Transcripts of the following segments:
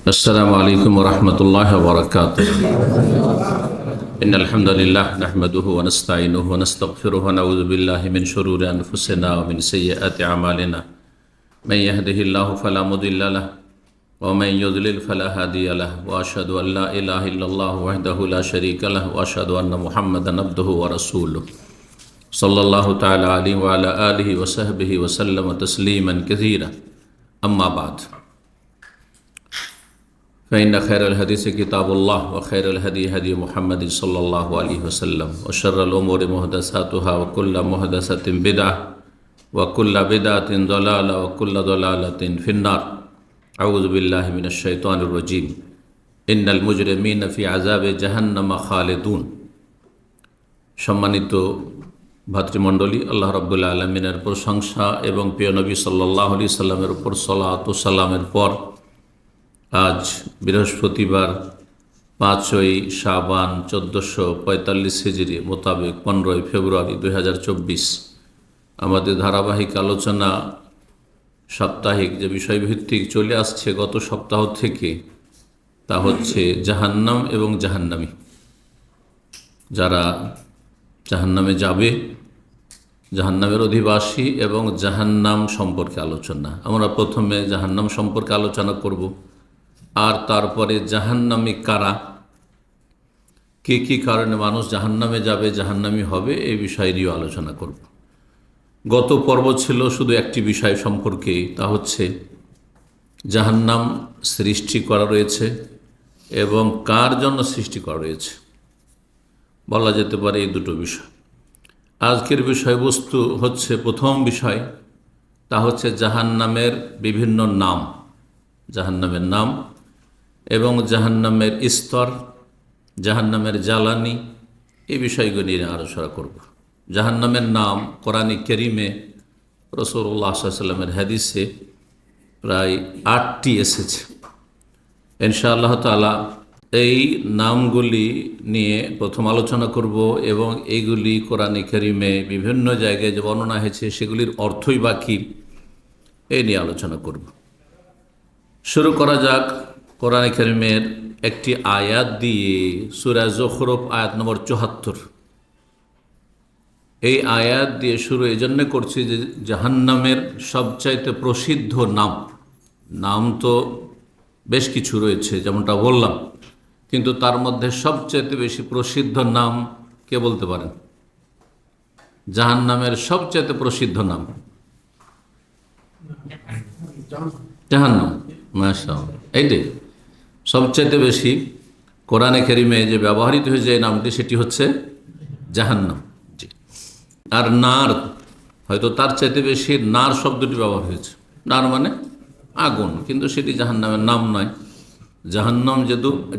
अस्सलामु अलैकुम वरहमतुल्लाहि वबरकातुहू। इन्नल हम्दुलिल्लाह नहमदुहु व नस्तईनुहु व नस्तगफिरुहु व नऊज़ु बिल्लाहि मिन शुरूरि अनफुसिना व मिन सय्यिआति अमालिना। मन यहदिहिल्लाहु फला मुदिल्ल लहु व मन युद्लिल फला हादिय लहु व अशहदु अन ला इलाहा इल्लल्लाहु वहदहु ला शरीका लहु व अशहदु अन्न मुहम्मदन अब्दुहु व रसूलुहु सल्लल्लाहु तआला अलैहि व अला आलिहि व सहबिहि व सल्लम तस्लीमन कसीरा। अम्मा बाद फ़इन्न खैरल हदीस किताबुल्लाह व खैरल हदी हदी मुहम्मद सल्लल्लाहु अलैहि वसल्लम व शर्रल उमूरि मुहदसातुहा व कुल्लु मुहदसतिन बिदअह व कुल्लु बिदअतिन दलाला व कुल्लु दलालतिन फिन्नार। अऊज़ु बिल्लाहि मिनश शैतानिर रजीम। इन्नल मुजरिमीन फ़ी अज़ाबि जहन्नम खालिदून। सम्मानित भातृमंडলী, আল্লাহ রাব্বুল আলামিনের প্রশংসা এবং প্রিয় নবী সাল্লাল্লাহু আলাইহি সাল্লামের উপর সালাত ও সালামের পর আজ বৃহস্পতিবার 5ই শাবান 1445 হিজরি মোতাবেক 15ই ফেব্রুয়ারি 2024 আমাদের ধারাবাহিক আলোচনা সাপ্তাহিক যে বিষয়ভিত্তিক চলে আসছে গত সপ্তাহ থেকে, তা হচ্ছে জাহান্নাম এবং জাহান্নামী। যারা জাহান্নামে যাবে, জাহান্নামের অধিবাসী এবং জাহান্নাম সম্পর্কে আলোচনা। আমরা প্রথমে জাহান্নাম সম্পর্কে আলোচনা করব, আর তারপরে জাহান্নামী কারা, কি কি কারণে মানুষ জাহান্নামে যাবে, জাহান্নামী হবে, এই বিষয় নিয়ে আলোচনা করব। গত পর্ব ছিল শুধু একটি বিষয় সম্পর্কে, তা হচ্ছে জাহান্নাম সৃষ্টি করা রয়েছে এবং কার জন্য সৃষ্টি করা রয়েছে, বলা যেতে পারে এই দুটো বিষয়। আজকের বিষয়বস্তু হচ্ছে প্রথম বিষয়, তা হচ্ছে জাহান্নামের বিভিন্ন নাম, জাহান্নামের নাম এবং জাহান্নামের স্তর, জাহান্নামের জ্বালানি, এই বিষয়গুলো নিয়ে আলোচনা করব। জাহান্নামের নাম কোরআনে কারীমে রাসূলুল্লাহ সাল্লাল্লাহু আলাইহি ওয়াসাল্লামের হাদিসে প্রায় 8টি এসেছে। ইনশাআল্লাহ তাআলা এই নামগুলি নিয়ে প্রথম আলোচনা করব এবং এইগুলি কোরআনে কারীমে বিভিন্ন জায়গায় যে বর্ণনা হয়েছে সেগুলির অর্থই বা কী, এই নিয়ে আলোচনা করব। শুরু করা যাক কোরআনে কারীমের একটি আয়াত দিয়ে, সূরা যুখরুফ আয়াত নম্বর 74। এই আয়াত দিয়ে শুরু এই জন্য করছি যে জাহান্নামের সবচাইতে প্রসিদ্ধ নাম, নাম তো বেশ কিছু রয়েছে যেমনটা বললাম, কিন্তু তার মধ্যে সবচাইতে বেশি প্রসিদ্ধ নাম কে বলতে পারেন? জাহান্নামের সবচাইতে প্রসিদ্ধ নাম জাহান্নাম। মাশাআল্লাহ, এইটাই সবচাইতে বেশি কোরআনে কারীমে যে ব্যবহৃত হয়েছে এই নামটি, সেটি হচ্ছে জাহান্নাম। জি, আর নার, হয়তো তার চাইতে বেশি নার শব্দটি ব্যবহার হয়েছে। নার মানে আগুন, কিন্তু সেটি জাহান্নামের নাম নয়। জাহান্নাম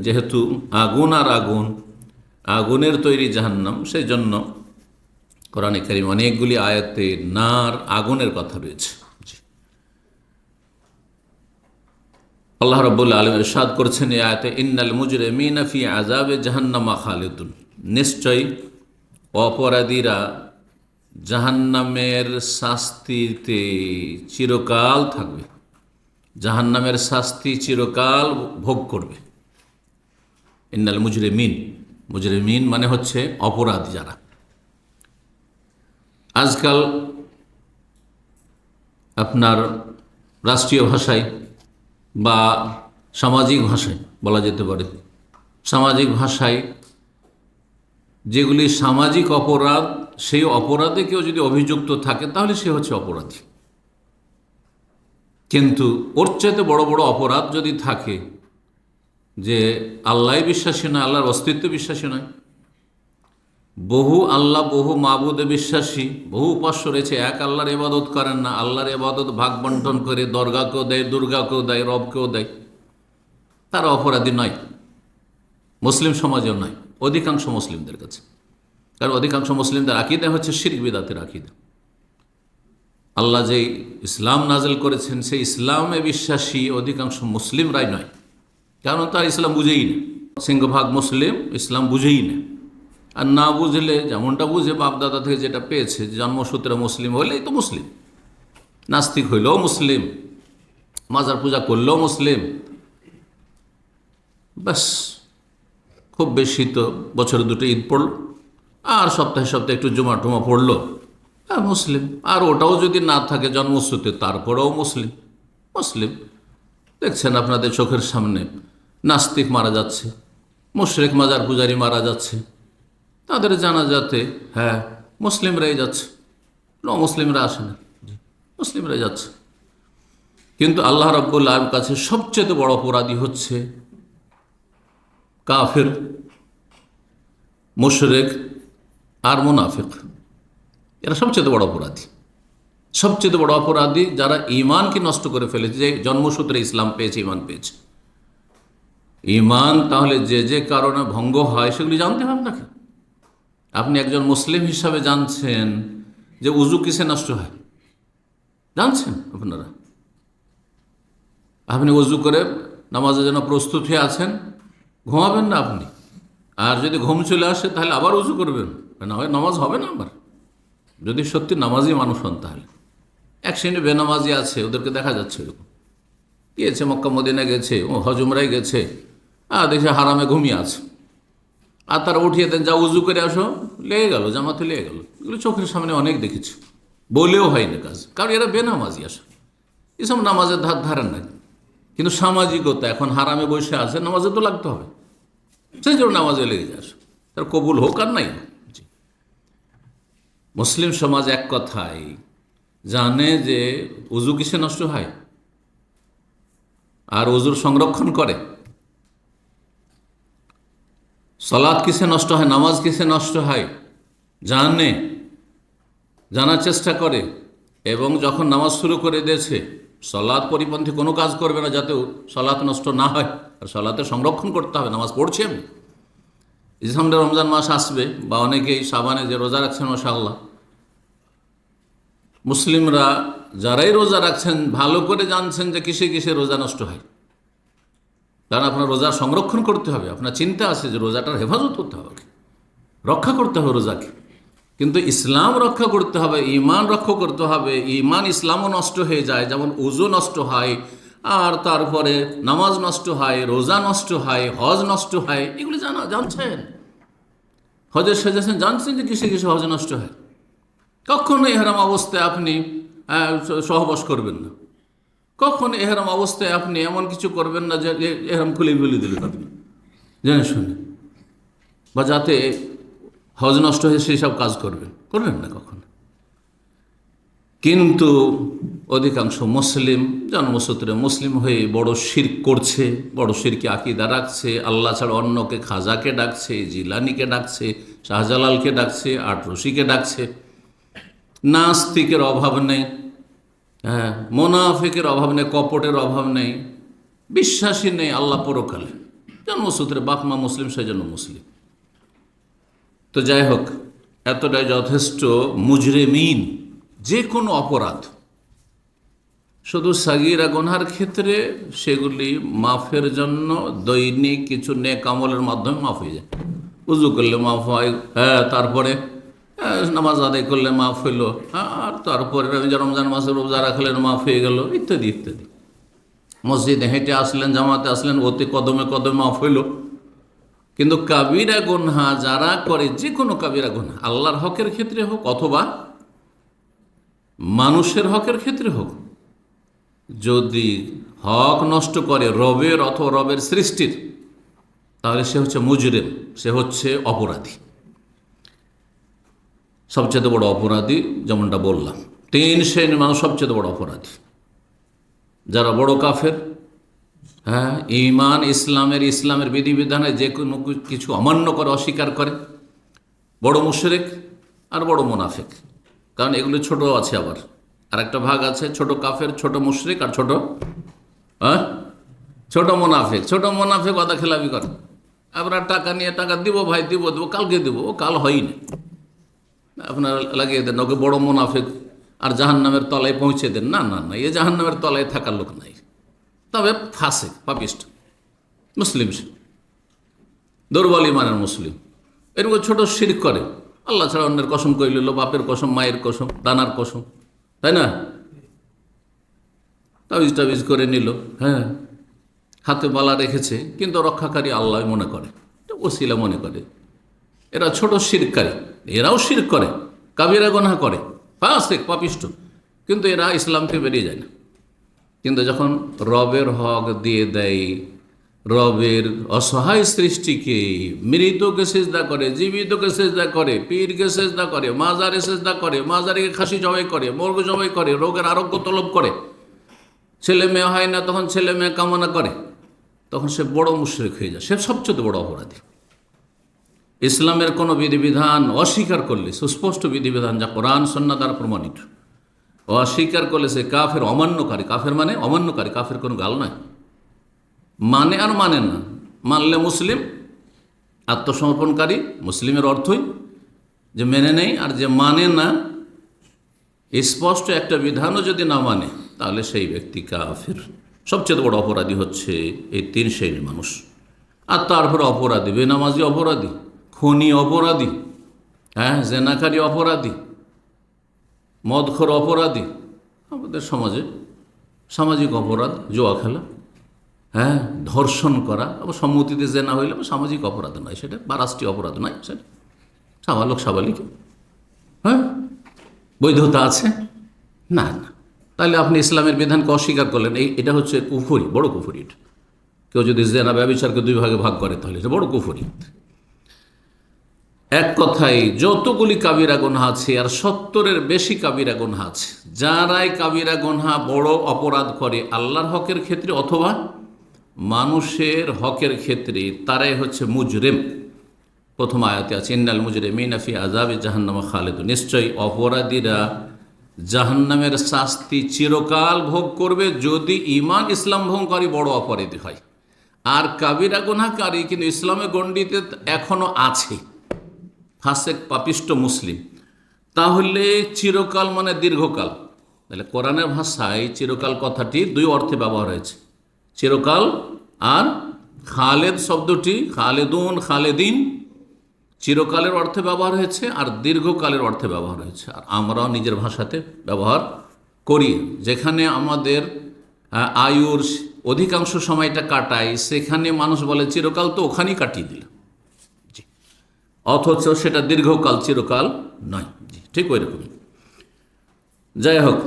যেহেতু আগুন আর আগুন, আগুনের তৈরি জাহান্নাম, সেই জন্য কোরআনে কারীম অনেকগুলি আয়াতে নার, আগুনের কথা রয়েছে। আল্লাহ রাব্বুল আলামিন ইরশাদ করেছেন এই আয়াতে, ইন্নাল মুজরিমিনা ফি আযাবে জাহান্নামা খালিদুন। নিশ্চয়ই অপরাধীরা জাহান্নামের শাস্তিতে চিরকাল থাকবে, জাহান্নামের শাস্তি চিরকাল ভোগ করবে। ইন্নাল মুজরিমিন, মুজরিমিন মানে হচ্ছে অপরাধী যারা। আজকাল আপনার রাষ্ট্রীয় ভাষায় বা সামাজিক ভাষায় বলা যেতে পারে, সামাজিক ভাষায় যেগুলি সামাজিক অপরাধ, সেই অপরাধে কেউ যদি অভিযুক্ত থাকে তাহলে সে হচ্ছে অপরাধী। কিন্তু ওর চাইতে বড় বড় অপরাধ যদি থাকে, যে আল্লাহ বিশ্বাসী নয়, আল্লাহর অস্তিত্ব বিশ্বাসী নয়, বহু আল্লাহ বহু মাবুদে বিশ্বাসী, বহু উপাস্য রয়েছে, এক আল্লাহর ইবাদত করেন না, আল্লাহর ইবাদত ভাগ বন্টন করে দরগাকেও দেয়, দুর্গাকেও দেয়, রবকেও দেয়, তারা অপরাধী নয়। মুসলিম সমাজেও নয়, অধিকাংশ মুসলিমদের কাছে। কারণ অধিকাংশ মুসলিমদের আকীদা হচ্ছে শিরক বিদআতের আকীদা। আল্লাহ যে ইসলাম নাযিল করেছেন, সেই ইসলামে বিশ্বাসী অধিকাংশ মুসলিমরাই নয়, কারণ তার ইসলাম বুঝেই না। সিংহভাগ মুসলিম ইসলাম বুঝেই না, আর না বুঝলে যেমনটা বুঝে বাপদাদা থেকে যেটা পেয়েছে, জন্মসূত্রে মুসলিম হলেই তো মুসলিম, নাস্তিক হইলেও মুসলিম, মাজার পূজা করলেও মুসলিম, ব্যাস, খুব বেশি তো বছরে দুটো ঈদ পড়ল, আর সপ্তাহে সপ্তাহে একটু জুমা টুমা পড়লো, হ্যাঁ মুসলিম। আর ওটাও যদি না থাকে জন্মসূত্রে, তারপরেও মুসলিম। মুসলিম দেখছেন আপনাদের চোখের সামনে নাস্তিক মারা যাচ্ছে, মুশরিক মাজার পূজারি মারা যাচ্ছে, তাদের জানাজাতে হ্যাঁ মুসলিমরাই যাচ্ছে, মুসলিমরা আসে না, মুসলিমরাই যাচ্ছে। কিন্তু আল্লাহ রাব্বুল আলামিনের কাছে সবচেয়ে বড় অপরাধী হচ্ছে কাফের, মুশরিক আর মুনাফিক। এরা সবচেয়ে বড় অপরাধী, সবচেয়ে বড় অপরাধী যারা ঈমানকে নষ্ট করে ফেলেছে। যে জন্মসূত্রে ইসলাম পেয়েছে, ঈমান পেয়েছে। ঈমান তাহলে যে যে কারণে ভঙ্গ হয় সেগুলি জানতে হবে নাকি? আপনি একজন মুসলিম হিসাবে জানছেন যে উজু কিসে নষ্ট হয়? জানছেন আপনারা? আপনি উজু করে নামাজের জন্য প্রস্তুত হয়ে আছেন, ঘুমাবেন না আপনি। আর যদি ঘুম চলে আসে তাহলে আবার উজু করবেন, না হয় নামাজ হবে না আবার। যদি সত্যি নামাজি মানুষ হন তাহলে। এক শ্রেণী বেনামাজি আছে, ওদেরকে দেখা যাচ্ছে এরকম, গিয়েছে মক্কা মদিনা গেছে, ও হজুমরাই গেছে, আর দেখে হারামে ঘুমিয়ে আছে, আর তারা উঠিয়ে দেন যা উজু করে আসো, লেগে গেল, জামাতে লেগে গেল। এগুলো চোখের সামনে অনেক দেখেছি, বলেও হয়নি কাজ, কারণ এরা বেনামাজি আসে, এসব নামাজের ধার ধারেন না। কিন্তু সামাজিকতা, এখন হারামে বসে আছে, নামাজে তো লাগতে হবে, সেই জন্য নামাজে লেগে যায়, তার কবুল হোক আর নাই। মুসলিম সমাজ এক কথায় জানে যে উজু কিসে নষ্ট হয়, আর উজুর সংরক্ষণ করে। সালাত কিসে নষ্ট হয়, নামাজ কিসে নষ্ট হয় জানে, জানার চেষ্টা করে, এবং যখন নামাজ শুরু করে দিয়েছে সালাত পরিপন্থী কোনো কাজ করবে না যাতে সালাত নষ্ট না হয়। আর সালাতের সংরক্ষণ করতে হবে। নামাজ পড়ছি আমি, এই সামনে রমজান মাস আসবে, বা অনেকেই সাবানে যে রোজা রাখছেন মাশাআল্লাহ, মুসলিমরা যারাই রোজা রাখছেন ভালো করে জানছেন যে কিসে কিসে রোজা নষ্ট হয়। কারণ আপনার রোজা সংরক্ষণ করতে হবে, আপনার চিন্তা আছে যে রোজাটার হেফাজত করতে হবে, রক্ষা করতে হবে রোজাকে। কিন্তু ইসলাম রক্ষা করতে হবে, ঈমান রক্ষা করতে হবে। ঈমান ইসলামও নষ্ট হয়ে যায়, যেমন উজু নষ্ট হয়, আর তারপরে নামাজ নষ্ট হয়, রোজা নষ্ট হয়, হজ নষ্ট হয়। এগুলি জানছেন, হজের সেজেছেন, জানছেন যে কিসে কিসে হজ নষ্ট হয়। কখনো এহরাম অবস্থায় আপনি সহবাস করবেন না, কখনো এহরাম অবস্থায় আপনি এমন কিছু করবেন না যে এহরাম খুলে বলে দিলেন আপনি জেনে শুনে, বা যাতে হজ নষ্ট হয়ে সেই সব কাজ করবেন না কখনো। কিন্তু অধিকাংশ মুসলিম জন্মসূত্রে মুসলিম হয়ে বড় শিরক করছে, বড় শিরকি আকীদা রাখছে, আল্লাহ ছাড়া অন্যকে, খাজাকে ডাকছে, জিলানিকে ডাকছে, শাহজালালকে ডাকছে, আটরশিকে ডাকছে। নাস্তিকের অভাব নেই, হ্যাঁ, মোনাফিকের অভাব নেই, কপটের অভাব নেই, বিশ্বাসী নেই আল্লাহ পরকালে। জন্মসূত্রে বাপ মা মুসলিম, সেই জন্য মুসলিম। তো যাই হোক, এতটাই যথেষ্ট। মুজরিমিন, যে কোনো অপরাধ, শুধু সাগীরা গুনহার ক্ষেত্রে সেগুলি মাফের জন্য দৈনিক কিছু নেক আমলের মাধ্যমে মাফ হয়ে যায়। উজু করলে মাফ হয়, হ্যাঁ, তারপরে নামাজ আদায় করলে মাফ হইল, আর তারপরে রমজান মাসে রোজা রাখলেন মাফ হয়ে গেল, ইত্যাদি ইত্যাদি। মসজিদে হেঁটে আসলেন, জামাতে আসলেন, ওতে কদমে কদমে মাফ হইল। কিন্তু কাবিরা গুনহা যারা করে, যে কোনো কাবিরা গুনহা, আল্লাহর হকের ক্ষেত্রে হোক অথবা মানুষের হকের ক্ষেত্রে হোক, যদি হক নষ্ট করে রবের অথবা রবের সৃষ্টির, তাহলে সে হচ্ছে মুজরিম, সে হচ্ছে অপরাধী, সবচেয়ে বড় অপরাধী। যেমনটা বললাম, 3 শ্রেণীর মানুষ সবচেয়ে বড় অপরাধী। যারা বড় কাফের, হ্যাঁ, ঈমান ইসলামের বিধিবিধানে যে কোনো কিছু অমান্য করে, অস্বীকার করে, বড় মুশরিক আর বড় মুনাফিক। কারণ এগুলো ছোট আছে, আবার আরেকটা ভাগ আছে, ছোট কাফের, ছোট মুশরিক আর ছোট মুনাফিক। ছোট মুনাফিক কথা খেলাপি করে, আপনার টাকা নিয়ে, টাকা দিব ভাই, দিব কালকে দিব, ও কাল হয়নি, আপনার লাগিয়ে দেন। ওকে বড় মুনাফিক, আর জাহান্নামের তলায় পৌঁছে দেন। না না না, এ জাহান্নামের তলায় থাকার লোক নাই, তবে ফাসিক, পাপিষ্ট মুসলিম, দুর্বল ঈমানের মুসলিম। এরকম ছোট শিরক করে, আল্লাহ ছাড়া অন্যের কসম করে নিল, বাপের কসম, মায়ের কসম, দানার কসম, তাই না, তাবিজ টাবিজ করে নিল, হ্যাঁ, হাতে বালা রেখেছে, কিন্তু রক্ষাকারী আল্লাহ মনে করে, এটা ওসিলা মনে করে। এরা ছোট শিরকারী, এরাও শিরক করে, কাবিরা গুনাহ করে, ফাসিক পাপিষ্ট, কিন্তু এরা ইসলাম থেকে বেরিয়ে যায় না। কিন্তু যখন রবের হক দিয়ে দেয়, রবের অসহায় সৃষ্টিকে, মৃতকে সেজদা করে, জীবিতকে সেজদা করে, পীরকে সেজদা করে, মাজারে সেজদা করে, মাজারিকে খাসি জবাই করে, মুরগ জবাই করে, রোগের আরোগ্য তলব করে, ছেলে মেয়ে হয় না তখন ছেলে মেয়ে কামনা করে, তখন সে বড় মুশরিক হয়ে যায়, সে সবচেয়ে বড় অপরাধী। ইসলামের কোনো বিধিবিধান অস্বীকার করলে, সুস্পষ্ট বিধিবিধান যা কোরআন সুন্নাহ দ্বারা প্রমাণিত, অস্বীকার করলে সে কাফের, অমান্যকারী। কাফের মানে অমান্যকারী, কাফের কোনো গাল নয়। মানে আর মানে না, মানলে মুসলিম, আত্মসমর্পণকারী, মুসলিমের অর্থই যে মেনে নেই, আর যে মানে না, স্পষ্ট একটা বিধানও যদি না মানে, তাহলে সেই ব্যক্তি কাফের। সবচেয়ে বড় অপরাধী হচ্ছে এই তিন শ্রেণীর মানুষ। আর তারপর অপরাধী, বেনামাজি অপরাধী, খুনি অপরাধী, হ্যাঁ, জেনাকারী অপরাধী, মদখোর অপরাধী। আমাদের সমাজে সামাজিক অপরাধ জুয়া খেলা, হ্যাঁ, ধর্ষণ করা, আবার সম্মতিতে জেনা হইলে সামাজিক অপরাধ নয় সেটা, বা রাষ্ট্রীয় অপরাধ নয় সেটা, সাবালক সাবালিক, হ্যাঁ, বৈধতা আছে না। না, তাহলে আপনি ইসলামের বিধানকে অস্বীকার করলেন, এটা হচ্ছে কুফরি, বড় কুফরি। এটা কেউ যদি জেনা ব্যভিচারকে দুই ভাগে ভাগ করে তাহলে এটা বড় কুফরি। এক কথায় যতগুলি কাবিরা গুনাহ আছে, আর 70-এর বেশি কাবিরা গুনাহ আছে। যারাই কাবিরা গুনাহ, বড় অপরাধ করে আল্লাহর হকের ক্ষেত্রে অথবা মানুষের হকের ক্ষেত্রে, তারাই হচ্ছে মুজরিম। প্রথম আয়াতে আছে ইন্নাল মুজরিমিনা ফি আযাবি জাহান্নাম খালিদুন, নিশ্চয়ই অপরাধীরা জাহান্নামের শাস্তি চিরকাল ভোগ করবে যদি ঈমান ইসলাম ভঙ্গকারী বড় অপরাধী হয়। আর কাবিরা গুনাহকারী কিন্তু ইসলামের গণ্ডিতে এখনো আছে, ফাসেক পাপিষ্ট মুসলিম, তাহলে চিরকাল মানে দীর্ঘকাল। তাহলে কোরআনের ভাষায় চিরকাল কথাটি দুই অর্থে ব্যবহার হয়েছে, চিরকাল আর খালেদ শব্দটি, খালেদুন খালেদিন, চিরকালের অর্থে ব্যবহার হয়েছে আর দীর্ঘকালের অর্থে ব্যবহার হয়েছে। আর আমরাও নিজের ভাষাতে ব্যবহার করি, যেখানে আমাদের আয়ুর অধিকাংশ সময়টা কাটাই, সেখানে মানুষ বলে চিরকাল, তো ওখানেই কাটিয়ে দিল, অথচ সেটা দীর্ঘকাল, চিরকাল নয়। ঠিক ওই রকম। যাই হোক,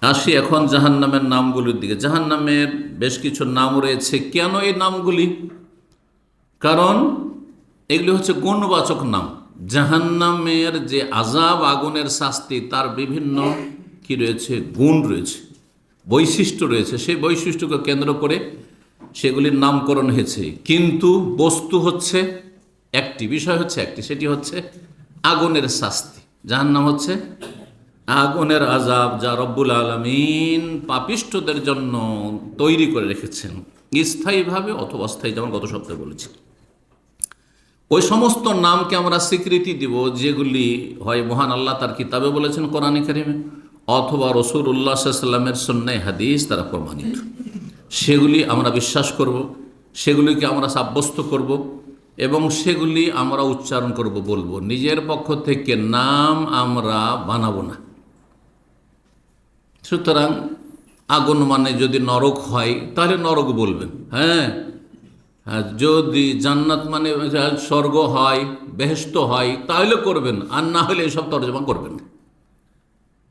আসি এখন জাহান্নামের নামগুলির দিকে। জাহান্নামের বেশ কিছু নাম রয়েছে। কেন এই নামগুলি? কারণ এগুলি হচ্ছে গুণবাচক নাম। জাহান্নামের যে আযাব, আগুনের শাস্তি, তার বিভিন্ন কি রয়েছে, গুণ রয়েছে, বৈশিষ্ট্য রয়েছে। সেই বৈশিষ্ট্যকে কেন্দ্র করে সেগুলির নামকরণ হয়েছে, কিন্তু বস্তু হচ্ছে একটি, বিষয় হচ্ছে একটি, সেটি হচ্ছে আগুনের শাস্তি। জাহান্নাম হচ্ছে আগুনের আযাব, যা রব্বুল আলামিন পাপিষ্ঠদের জন্য তৈরি করে রেখেছেন, স্থায়ীভাবে অথবা অস্থায়ী, যেমন গত সপ্তাহে বলেছি। ওই সমস্ত নামকে আমরা স্বীকৃতি দিব যেগুলি হয় মহান আল্লাহ তার কিতাবে বলেছেন কোরআনে কারিমে, অথবা রাসূলুল্লাহ সাল্লাল্লাহু আলাইহি ওয়াসাল্লামের সুন্নাহ হাদিস দ্বারা প্রমাণিত। সেগুলি আমরা বিশ্বাস করব, সেগুলিকে আমরা সাব্যস্ত করব এবং সেগুলি আমরা উচ্চারণ করব, বলবো। নিজের পক্ষ থেকে নাম আমরা বানাবো না। সুতরাং আগুন মানে যদি নরক হয় তাহলে নরক বলবেন, হ্যাঁ, যদি জান্নাত মানে স্বর্গ হয়, বেহেশত হয়, তাহলে করবেন, আর না হলে এসব তর্জমা করবেন।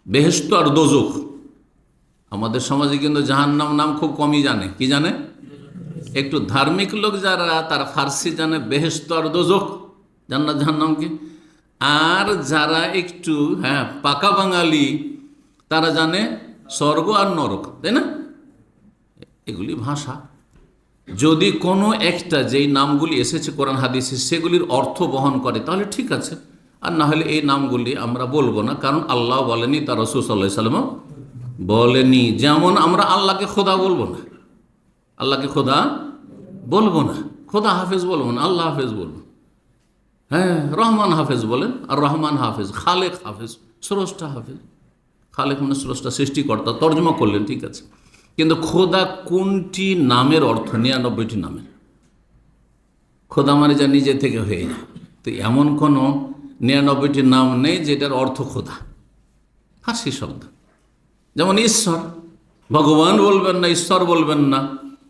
বেহেশত আর দোজখ, আমাদের সমাজে কিন্তু জাহান্নাম নাম খুব কমই জানে। কি জানে? একটু ধার্মিক লোক যারা, তারা ফার্সি জানে বেহেশত আর দোজখ, জান্নাত জাহান্নামকে। আর যারা একটু পাকা বাঙালি, তারা জানে স্বর্গ আর নরক, তাই না? এগুলি ভাষা। যদি কোনো একটা, যেই নামগুলি এসেছে কোরআন হাদিসে, সেগুলির অর্থ বহন করে তাহলে ঠিক আছে, আর না হলে এই নামগুলি আমরা বলবো না, কারণ আল্লাহ বলেনি, তার রাসূল সাল্লাল্লাহু আলাইহি ওয়াসাল্লাম বলেনি। যেমন আমরা আল্লাহকে খোদা বলবো না, আল্লাহকে খোদা বলবো না, খোদা হাফেজ বলবো না, আল্লাহ হাফেজ বলবো। হ্যাঁ, রহমান হাফেজ বলেন, আর রহমান হাফেজ, খালেক হাফেজ, স্রষ্টা হাফেজ। খালেক মানে স্রষ্টা, সৃষ্টিকর্তা, তর্জমা করলেন, ঠিক আছে। কিন্তু খোদা কোনটি নামের অর্থ? 99টি নামের। খোদা মানে যা নিজে থেকে হয়ে যায়, তো এমন কোনো 99টি নাম নেই যেটার অর্থ খোদা, ফার্সি শব্দ। যেমন ঈশ্বর, ভগবান বলবেন না, ঈশ্বর বলবেন না,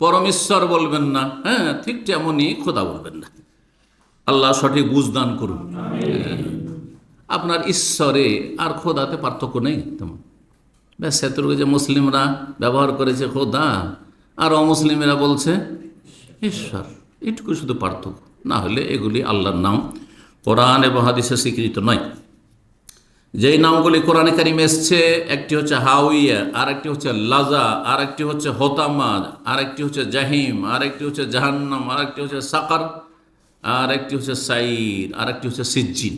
পরমেশ্বর বলবেন না, হ্যাঁ ঠিক তেমনই খোদা বলবেন না। আল্লাহ সঠিক বুঝদান করুন। আপনার ঈশ্বরে আর খোদাতে পার্থক্য নেই তেমন। ব্যাস এতটুকু যে মুসলিমরা ব্যবহার করেছে খোদা আর অমুসলিমেরা বলছে ঈশ্বর, এটুকু শুধু পার্থক্য, না হলে এগুলি আল্লাহর নাম, কোরআন এবং হাদিসে স্বীকৃত নয়। যেই নামগুলি কোরআনে কারিমে এসছে, একটি হচ্ছে হাউইয়া, আর একটি হচ্ছে লাজা, আর একটি হচ্ছে হোতামা, আর একটি হচ্ছে জাহিম, আর একটি হচ্ছে জাহান্নাম, আর একটি হচ্ছে সাকার, আর একটি হচ্ছে সাইর, আর একটি হচ্ছে সিজ্জিন।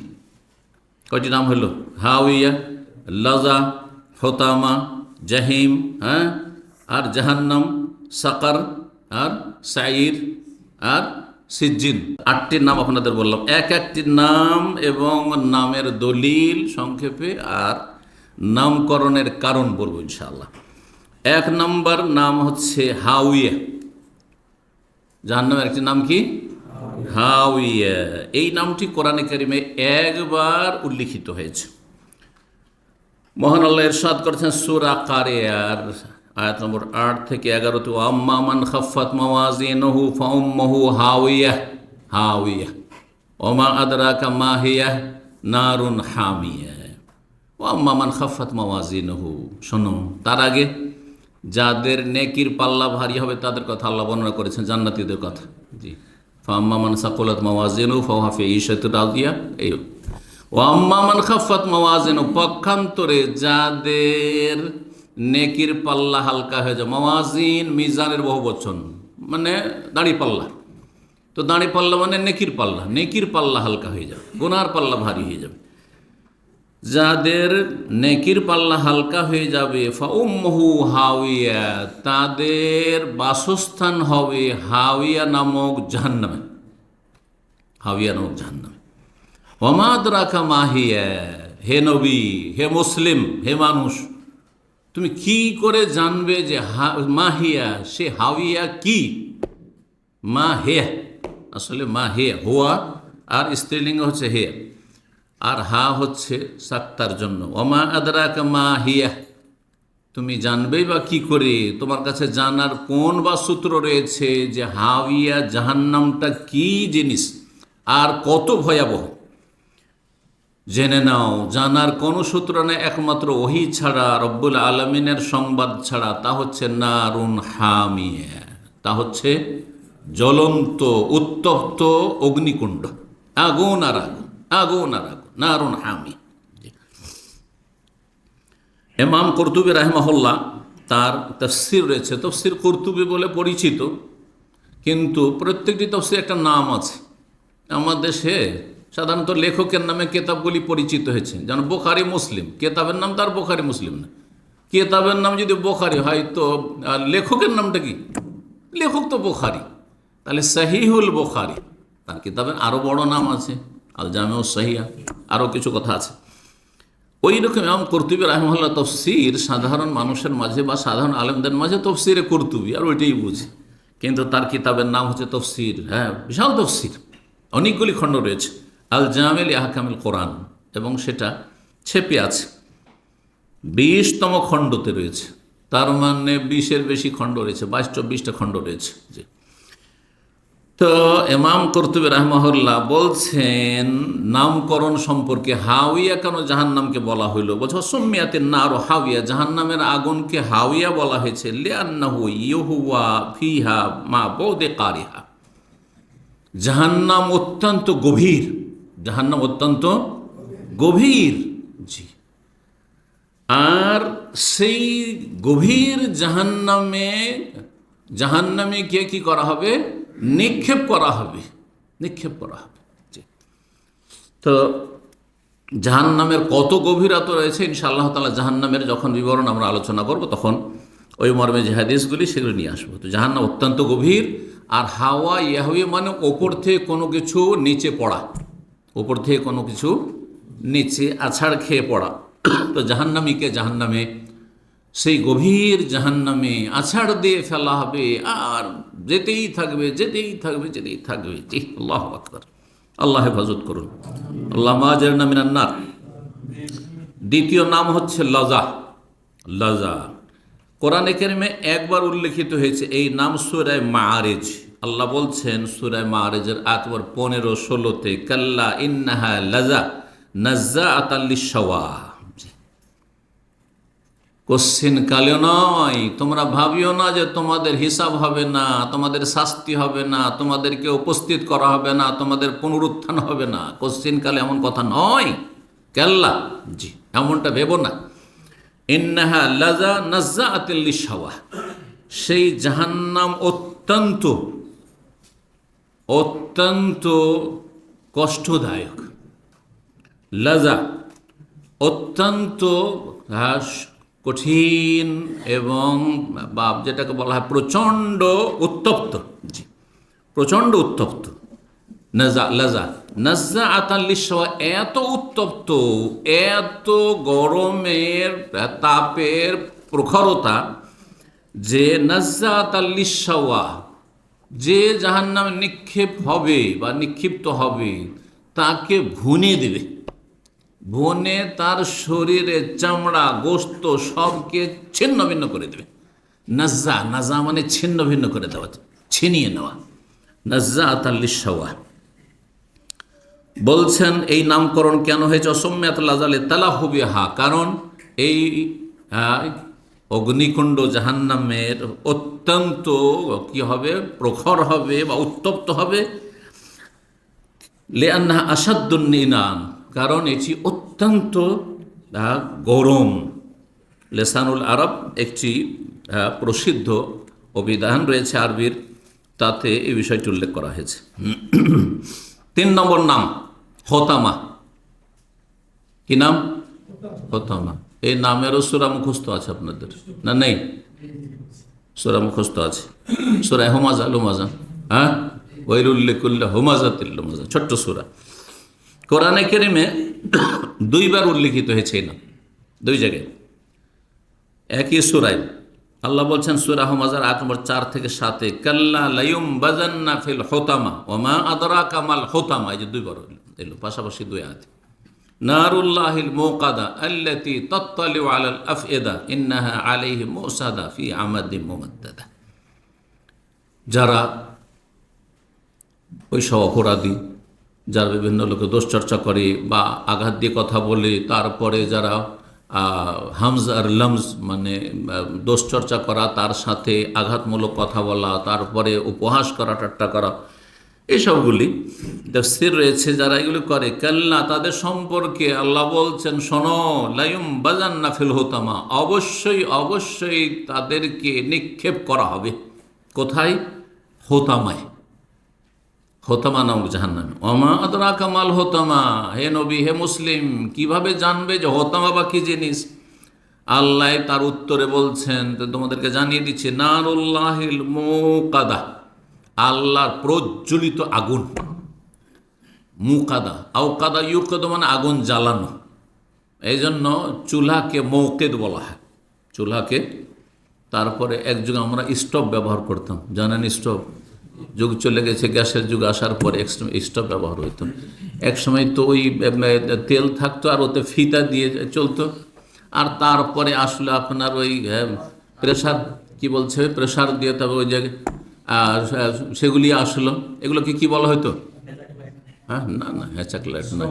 কয়টি নাম হলো? হাউইয়া, লাজা, হোতামা, জাহিম, হ্যাঁ, আর জাহান্নাম, সাকার, আর সাইর, আর সিজ্জিন। 8টির নাম আপনাদের বললাম। এক একটি নাম এবং নামের দলিল সংক্ষেপে আর নামকরণের কারণ বলবো ইনশাআল্লাহ। 1 নম্বর নাম হচ্ছে হাউইয়া। জাহান্নামের একটি নাম কি? হাউইয়া। এই নামটি কোরআনে কারিমে একবার উল্লিখিত হয়েছে। মহান আল্লাহ ইরশাদ করেছেন সূরা কারিয়ার আয়াত নম্বর 8 থেকে 11-তে, আম্মা মান খাফফাত মাওয়াজিনুহু ফাউম্মুহু হাওিয়া হাওিয়া ওমা আদরাকা মা হিয়া নারুন হামিয়া। ও আম্মা মান খাফফাত মাওয়াজিনুহু, শোনো, তার আগে যাদের নেকির পাল্লা ভারী হবে তাদের কথা আল্লাহ বর্ণনা করেছেন, জান্নাতীদের কথা। জি, ফাম্মা মান সাকুলাত মাওয়াজিনুহু ফাহুয়া ফি ঈশাতির রাদিয়া। এই ও আম্মা মান খাফফাত মাওয়াজিনুহু, পক্ষান্তরে যাদের নেকির পাল্লা হালকা হয়ে যায়। মাওয়াজিন মিজানের বহু বচন, মানে দাড়ি পাল্লা। তো দাড়ি পাল্লা মানে নেকির পাল্লা, নেকির পাল্লা হালকা হয়ে যাবে, গুনার পাল্লা ভারী হয়ে যাবে। যাদের নেকির পাল্লা হালকা হয়ে যাবে, ফাউম্মুহু হাওিয়া, তাদের বাসস্থান হবে হাওিয়া নামক জাহান্নামে, হাওিয়া নামক জাহান্নামে। ওমা আদরাকা মা হিয়া, হে নবী, হে মুসলিম, হে মানুষ, তুমি কি করে জানবে যে মাহিয়া, সে হাওিয়া কি? মা হেয়া, আসলে মা হেয়া হুয়া, আর স্ত্রীলিঙ্গ হচ্ছে হেয়া, আর হা হচ্ছে সাক্তার জন্য। ওমা আদরাকা মা হিয়া, তুমি জানবেই বা কি করে? তোমার কাছে জানার কোন বা সূত্র রয়েছে যে হাওিয়া জাহান্নামটা কি জিনিস আর কত ভয়াবহ? জেনে নাও, জানার কোনো সূত্র নেই একমাত্র ওহী ছাড়া, রব্বুল আলমিনের সংবাদ ছাড়া। তা হচ্ছে নারুন হামিয়া, তা হচ্ছে জ্বলন্ত উত্তপ্ত অগ্নিকুণ্ড, আগুন আর আগুন, আগুন আর আগুন, নারুন হামিয়া। ইমাম কুরতুবী রাহিমাহুল্লাহ, তার তাফসীর রয়েছে, তাফসীর কুরতুবী বলে পরিচিত, কিন্তু প্রত্যেকটি তাফসীর একটা নাম আছে। আমাদের দেশে সাধারণত লেখকের নামে কেতাবগুলি পরিচিত হয়েছে, যেমন বুখারী মুসলিম, কেতাবের নাম তার বুখারী মুসলিম না। কেতাবের নাম যদি বুখারী হয় তো লেখকের নামটা কি? লেখক তো বুখারী, তাহলে সহিহুল বুখারী। তার কিতাবের আরও বড় নাম আছে, আল জামিউস সহিহ, আরও কিছু কথা আছে। ওই রকম ইমাম কুরতুবী রাহিমাহুল্লাহ তাফসীর সাধারণ মানুষের মাঝে বা সাধারণ আলেমদের মাঝে তফসিরে কুরতুবী, আর ওইটাই বুঝে, কিন্তু তার কিতাবের নাম হচ্ছে তফসির। হ্যাঁ, বিশাল তফসির, অনেকগুলি খণ্ড রয়েছে, আল জামে লি আহকামিল কোরআন, এবং সেটা ছেপে আছে 20তম খণ্ডতে রয়েছে। তার মানে 20-এর বেশি খণ্ড রয়েছে, 22-24টা খণ্ড রয়েছে। জি, তো ইমাম কুরতুবী রাহিমাহুল্লাহ বলছেন নামকরণ সম্পর্কে, হাওিয়া কেন জাহান্নামকে বলা হইল? বলছে সুম্মিয়াতিন নারু হাওিয়া, জাহান্নামের আগুনকে হাওিয়া বলা হয়েছে লিআন্নাহু ইউহুয়া ফিহা মা বুদি কারিহা, জাহান্নাম অত্যন্ত গভীর, জাহান্নাম অত্যন্ত গভীর। জি, আর সেই গভীর জাহান্নামে গিয়ে কি করা হবে? নিক্ষেপ করা হবে, নিক্ষেপ করা হবে। তো জাহান্নামের কত গভীরতা রয়েছে ইনশাআল্লাহ তাআলা জাহান্নামের যখন বিবরণ আমরা আলোচনা করব তখন ওই মর্মে যে হাদিসগুলি সেগুলো নিয়ে আসবো। তো জাহান্নাম অত্যন্ত গভীর। আর হাওয়া ইয়াহওয়ি মানে ওপর থেকে কোনো কিছু নিচে পড়া, ওপর থেকে কোনো কিছু নিচে আছাড় খেয়ে পড়া। তো জাহান্নামীকে জাহান্নামে, সেই গভীর জাহান্নামে আছাড় দিয়ে ফেলা হবে, আর যেতেই থাকবে, যেতেই থাকবে, যেতেই থাকবে। জি, আল্লাহু আকবার। আল্লাহ হেফাজত করুন, আল্লাহ আজরনা মিনান নার। দ্বিতীয় নাম হচ্ছে লাজা। লাজা কোরআনে কারিমে একবার উল্লেখিত হয়েছে এই নাম সূরা মাআরিজ। আল্লাহ বলছেন সূরা মাআরিজের আয়াত নম্বর 15-16-তে, কাল্লা ইন্নাহা লাযা নাজ্জাআতাল লিশ-শাওয়া। কোশ্চিন কালেও নয়, তোমরা ভাবিও না যে তোমাদের হিসাব হবে না, তোমাদের শাস্তি হবে না, তোমাদেরকে উপস্থিত করা হবে না, তোমাদের পুনরুত্থান হবে না। কোশ্চিন কালে এমন কথা নয়, কাল্লা, জি, এমনটা ভেবো না। ইন্নাহা লাযা নাজ্জাআতাল লিশ-শাওয়া, সেই জাহান্নাম অত্যন্ত অত্যন্ত কষ্টদায়ক। লাযা অত্যন্ত কঠিন এবং যেটাকে বলা হয় প্রচণ্ড উত্তপ্ত। জি, প্রচণ্ড উত্তপ্ত। লাযা নাজ্জাআতাল লিশ-শাওয়া, এত উত্তপ্ত, এত গরমের তাপের প্রখরতা যে নাজ্জাআতাল লিশ-শাওয়া, যে জাহান্নামে নিক্ষেপ হবে বা নিক্ষিপ্ত হবে তাকে ভুনে দেবে, ভুনে তার শরীরে চামড়া গোশত সবকে ছিন্ন ভিন্ন করে দেবে। নাজ্জা, নাজা মানে ছিন্ন ভিন্ন করে দেওয়া, ছিনিয়ে নেওয়া। নাজ্জাআতাল লিশ-শাওয়া বলছেন এই নামকরণ কেন হয়েছে? অসম্যাত লাজালে তালাহু বিহা, কারণ এই অগ্নিকুণ্ড জাহান্নামের অত্যন্ত কি হবে, প্রখর হবে বা উত্তপ্ত হবে। লিআন্নাহা আশাদ্দুন নিনান, কারণ এটি অত্যন্ত গরম। লেসানুল আরব একটি প্রসিদ্ধ অভিধান রয়েছে আরবির, তাতে এই বিষয়টি উল্লেখ করা হয়েছে। 3 নম্বর নাম হোতামা। কি নাম? হোতামা। এই নামেরও সূরা মুখস্থ আছে আপনাদের না? নেই? সূরা মুখস্থ আছে, সূরা হুমাজা, লুমাজা, হ্যাঁ, ওয়াইলুল লিকুল্লি হুমাজাতিল লুমাজা, ছোট্ট সূরা। কোরআনে কারিমে 2 বার উল্লেখিত হয়েছে এই নাম, 2 জায়গায়, একই সূরায়। আল্লাহ বলছেন সূরা হুমাজার আয়াত নম্বর 4-7, কাল্লা লায়ুমবাযান্না ফিল হুতামা ওয়া মা আদরাকা মাল হুতামা। এই যে 2 বার এলো পাশাপাশি 2 আয়াত। নারুল্লাহিল মুকাদা আল্লাতী তাত্তালিউ আলাল আফইদা ইন্নাহা আলাইহিম মুসাদা ফি আমাদিম মুমাদ্দাদা। যারা ওই সব অপরাধী, যারা বিভিন্ন লোকে দোষচর্চা করে বা আঘাত দিয়ে কথা বলে, তারপরে যারা হামজ আর লমজ মানে দোষচর্চা করা, তার সাথে আঘাতমূলক কথা বলা, তারপরে উপহাস করা, ঠাট্টা করা, এসবগুলি তাফসীর রয়েছে। যারা এগুলি করে, কাল্লা, তাদের সম্পর্কে আল্লাহ বলছেন শোনো, লায়ুমবাযান্না ফিল হুতামা, অবশ্যই অবশ্যই তাদেরকে নিক্ষেপ করা হবে। কোথায়? হোতামায়, হোতামা নামক জাহান্নামে। ওমা আদরাকা মাল হোতামা, হে নবী, হে মুসলিম, কিভাবে জানবে যে হোতামা বা কি জিনিস? আল্লাহ তার উত্তরে বলছেন, তো তোমাদেরকে জানিয়ে দিচ্ছে, নারুল্লাহিল মুকাদা, আল্লাহর প্রজ্বলিত আগুন। মুকাদা, আওকাদা ইউকাদা মানে আগুন জ্বালানো। এই জন্য চুলাকে মৌকেদ বলা হয়, চুলাকে। তারপরে এক যুগ আমরা স্টোভ ব্যবহার করতাম, জানেন? স্টোভ যুগ চলে গেছে, গ্যাসের যুগ আসার পরে স্টোভ ব্যবহার হইতো। এক সময় তো ওই তেল থাকতো আর ওতে ফিতা দিয়ে চলতো, আর তারপরে আসলে আপনার ওই প্রেশার, কি বলছে, প্রেশার দিয়ে, তবে ওই জায়গায় সেগুলি আসলো। এগুলোকে কি বলা হয়তো? হ্যাঁ, না না, হ্যাচাক লাইট না,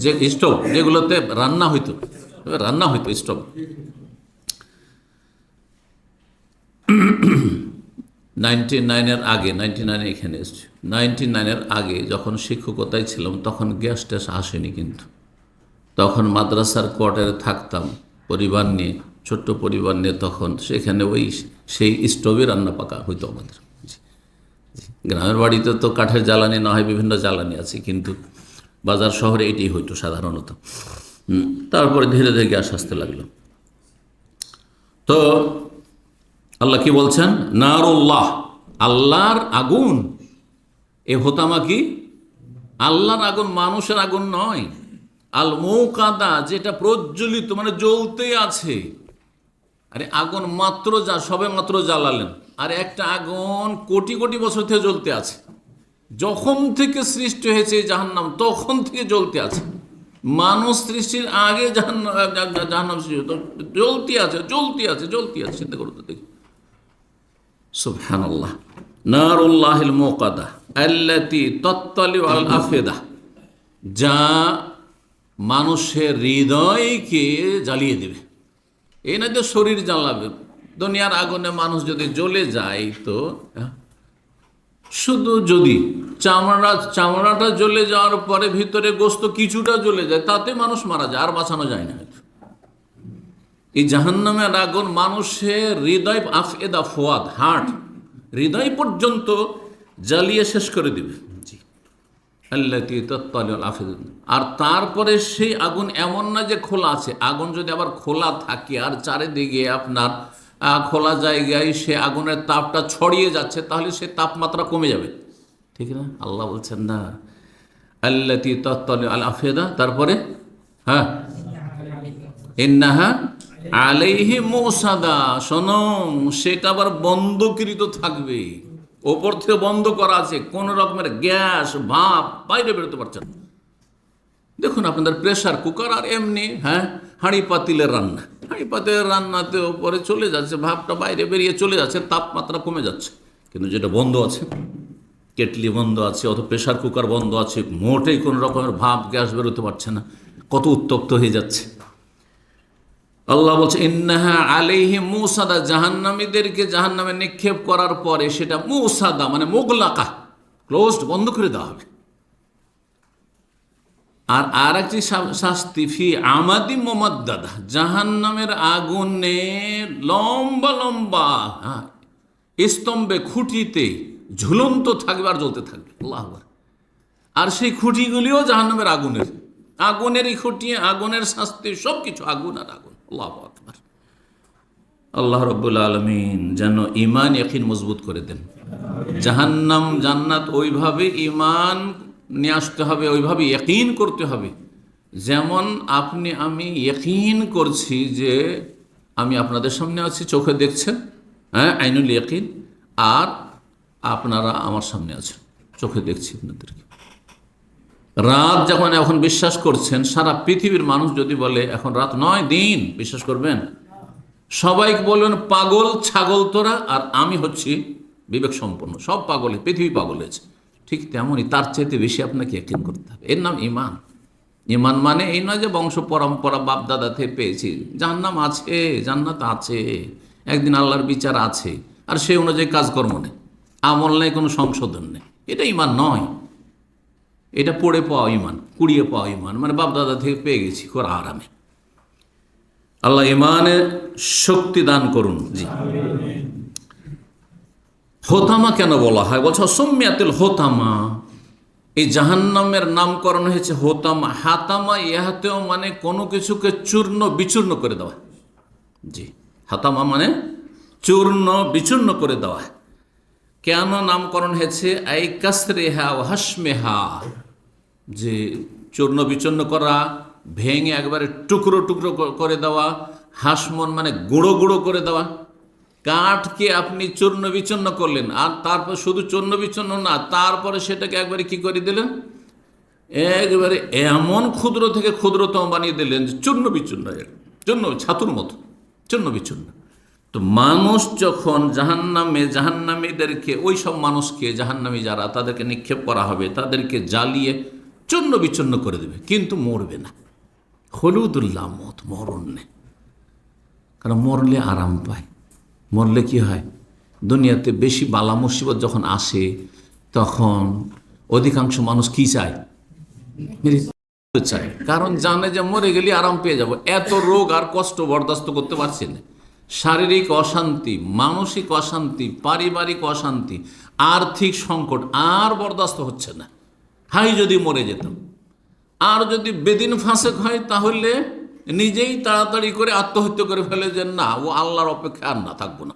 যে স্টোভ যেগুলোতে রান্না হইতো, স্টোভ। 99-এর আগে, 99 এখানে এসেছি, 99-এর আগে যখন শিক্ষকতায় ছিলাম তখন গ্যাস ট্যাস আসেনি, কিন্তু তখন মাদ্রাসার কোয়ার্টারে থাকতাম পরিবার নিয়ে, ছোট্ট পরিবার নিয়ে, তখন সেখানে সেই স্টোভে রান্না পাকা হইতো আমাদের। গ্রামের বাড়িতে তো কাঠের জ্বালানি না হয়, বিভিন্ন জ্বালানি আছে, কিন্তু বাজার শহরে এটি হইতো সাধারণত। তারপরে ধীরে ধীরে গ্যাস আসতে লাগলো। তো আল্লাহ কি বলছেন? নারুল্লাহ, আল্লাহর আগুন। এ হোতামা কি? আল্লাহর আগুন, মানুষের আগুন নয়। আল মৌকাদা, যেটা প্রজ্বলিত মানে জ্বলতেই আছে। আরে আগুন মাত্র সবে মাত্র জ্বালালেন, আর একটা আগুন কোটি কোটি বছর থেকে জ্বলতে আছে। যখন থেকে সৃষ্টি হয়েছে জাহান্নাম তখন থেকে জ্বলতে আছে। মানুষ সৃষ্টির আগে জাহান্নাম সৃষ্টি হতো, জ্বলতি আছে জ্বলতি আছে জ্বলতি আছে। চিন্তা করো তো দেখি, সুবহানাল্লাহ। নারুল্লাহিল মুকাদা আল্লাতী তাত্তালিউ আল আফিদা, যা মানুষের হৃদয়কে জ্বালিয়ে দেবে। এই না যে শরীর জ্বালাবে। দুনিয়ার আগুনে মানুষ যদি জ্বলে যায় তো শুধু যদি চামড়াটা জ্বলে যাওয়ার পরে ভিতরে গোস্ত কিছুটা জ্বলে যায়, তাতে মানুষ মারা যায়, আর বাঁচানো যায় না। এই জাহান্নামের আগুন মানুষের হৃদয়, আফেদা ফোয়াদ, হার্ট, হৃদয় পর্যন্ত জ্বালিয়ে শেষ করে দিবে। আল্লাতী তাত্তালিউ আল আফিদা। আর তারপরে সেই আগুন এমন না যে খোলা আছে, আগুন যদি আবার খোলা থাকে আর চারিদিকে আপনার খোলা জায়গায় সে আগুনের তাপটা ছড়িয়ে যাচ্ছে, তাহলে সে তাপমাত্রা কমে যাবে, ঠিক না? আল্লাহ বলছেন না, আল্লাতী তাত্তালিউ আল আফিদা, তারপরে হ্যাঁ ইন্নাহা আলাইহি মুসাদা, শোনো সেটা আবার বন্ধকৃত থাকবে, ওপর থেকে বন্ধ করা আছে, কোন রকমের গ্যাস ভাপ বাইরে বেরোতে পারছে না। দেখুন আপনাদের প্রেসার কুকার আর এমনি হাঁড়ি পাতিলের রান্না, হাঁড়ি পাতিলের রান্নাতে ওপরে চলে যাচ্ছে, ভাপটা বাইরে বেরিয়ে চলে যাচ্ছে, তাপমাত্রা কমে যাচ্ছে। কিন্তু যেটা বন্ধ আছে, কেটলি বন্ধ আছে অথবা প্রেসার কুকার বন্ধ আছে, মোটেই কোনো রকমের ভাপ গ্যাস বেরোতে পারছে না, কত উত্তপ্ত হয়ে যাচ্ছে। আল্লাহ বলছে ইন্নাহা আলাইহি মুসাদা, জাহান্নামীদেরকে জাহান্নামে নিক্ষেপ করার পরে সেটা মুসাদা মানে মুগলাকা, ক্লোজড, বন্ধ করে দেওয়া হবে। আর একটি শাস্তি ফি আমাদি মুমাদ্দাদা, জাহান্নামের আগুনে লম্বা লম্বা স্তম্ভে খুঁটিতে ঝুলন্ত থাকবে আর জ্বলতে থাকবে। আল্লাহু আকবার। আর সেই খুঁটিগুলিও জাহান্নামের আগুনেরই খুঁটি, আগুনের শাস্তি, সব কিছু আগুন আর আগুন। আল্লাহু আকবার। আল্লাহ রাব্বুল আলামিন যেন ঈমান ইয়াকিন মজবুত করে দেন। জাহান্নাম জান্নাত ওইভাবে ঈমান নিয়ে আসতে হবে, ওইভাবে ইয়াকিন করতে হবে, যেমন আপনি আমি ইয়াকিন করছি যে আমি আপনাদের সামনে আছি, চোখে দেখছেন, আইনুল ইয়াকিন, আর আপনারা আমার সামনে আছেন, চোখে দেখছি আপনাদেরকে। রাত যখন এখন বিশ্বাস করছেন, সারা পৃথিবীর মানুষ যদি বলে এখন রাত নয় দিন, বিশ্বাস করবেন? সবাইকে বলবেন পাগল ছাগল তোরা, আর আমি হচ্ছি বিবেক সম্পন্ন। সব পাগল, পৃথিবী পাগল হয়েছে। ঠিক তেমনই তার চাইতে বেশি আপনাকে ইয়াকিন করতে হবে। এর নাম ঈমান। ঈমান মানে এই নয় যে বংশ পরম্পরা বাপ দাদা থেকে পেয়েছি, জাহান্নাম আছে, জান্নাত আছে, একদিন আল্লাহর বিচার আছে, আর সেই অনুযায়ী কাজকর্ম নেই, আমল নেই, কোনো সংশোধন নেই। এটা ঈমান নয়, এটা পড়ে পাওয়া ঈমান, কুড়িয়ে পাওয়া ঈমান, মানে বাপ দাদা থেকে পেয়ে গেছি খুব আরামে। আল্লাহ ঈমানের শক্তি দান করুন। জি। হোতামা কেন বলা হয়? বলছে সুম্মিয়াতুল হোতামা, এই জাহান্নামের নামকরণ হয়েছে হোতামা। হাতামা ইহাতেও মানে কোনো কিছুকে চূর্ণ বিচূর্ণ করে দেওয়া। জি, হাতামা মানে চূর্ণ বিচূর্ণ করে দেওয়া। কেন নামকরণ হয়েছে? আই কাসরেহা ও হাসমেহা, যে চূর্ণ বিচূর্ণ করা, ভেঙে একবারে টুকরো টুকরো করে দেওয়া, হাসমন মানে গুঁড়ো গুঁড়ো করে দেওয়া। কাঠকে আপনি চূর্ণ বিচূর্ণ করলেন, আর তারপর শুধু চূর্ণ বিচূর্ণ না, তারপরে সেটাকে একবারে কি করে দিলেন, একবারে এমন ক্ষুদ্র থেকে ক্ষুদ্রতম বানিয়ে দিলেন যে চূর্ণ বিচূর্ণ, চূর্ণ ছাতুর মতো চূর্ণ বিচূর্ণ। তো মানুষ যখন জাহান্নামীদেরকে, ওই সব মানুষকে, জাহান্নামী যারা, তাদেরকে নিক্ষেপ করা হবে, তাদেরকে জ্বালিয়ে চূর্ণ বিচূর্ণ করে দেবে, কিন্তু মরবে না। হলুদুল্লাহ মত, মরণ নেই। কারণ মরলে আরাম পায়। মরলে কি হয়, দুনিয়াতে বেশি বালা মুসিবত যখন আসে তখন অধিকাংশ মানুষ কি চায়, চায়, কারণ জানে যে মরে গেলে আরাম পেয়ে যাব। এত রোগ আর কষ্ট বরদাস্ত করতে পারছে না, শারীরিক অশান্তি, মানসিক অশান্তি, পারিবারিক অশান্তি, আর্থিক সংকট আর বরদাস্ত হচ্ছে না। হাই যদি মরে যেতাম। আর যদি বেদিন ফাঁসেক হয় তাহলে নিজেই তাড়াতাড়ি করে আত্মহত্যা করে ফেলে, যে না ও আল্লাহর অপেক্ষা আর না থাকবো না,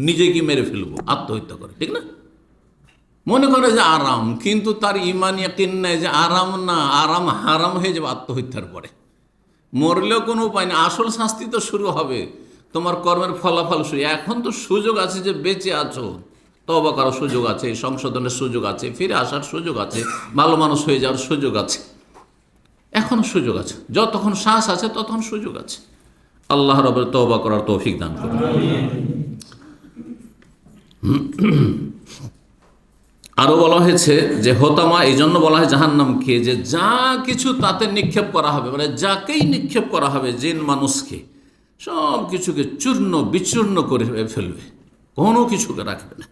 নিজেকে মেরে ফেলবো, আত্মহত্যা করে, ঠিক না? মনে করে যে আরাম, কিন্তু তার ঈমান ইয়াকিন নেই যে আরাম না, আরাম হারাম হয়ে যাবে আত্মহত্যার পরে। মরলেও কোনো উপায় নেই, আসল শাস্তি তো শুরু হবে, তোমার কর্মের ফলাফল শুরু। এখন তো সুযোগ আছে যে বেঁচে আছো, তওবা করার সুযোগ আছে, সংশোধনের সুযোগ আছে, ফিরে আসার সুযোগ আছে, ভালো মানুষ হয়ে যাওয়ার সুযোগ আছে। এখনো সুযোগ আছে, যতক্ষণ শ্বাস আছে ততক্ষণ সুযোগ আছে। আল্লাহ রাব্বুল তওবা করার তৌফিক দান করুন। আরো বলা হয়েছে যে হোতামা এই জন্য বলা হয় জাহান্নামকে, যে যা কিছু তাতে নিক্ষেপ করা হবে, মানে যাকেই নিক্ষেপ করা হবে, জিন মানুষকে, সব কিছুকে চূর্ণ বিচূর্ণ করে ফেলবে, কোনো কিছুকে রাখবে না।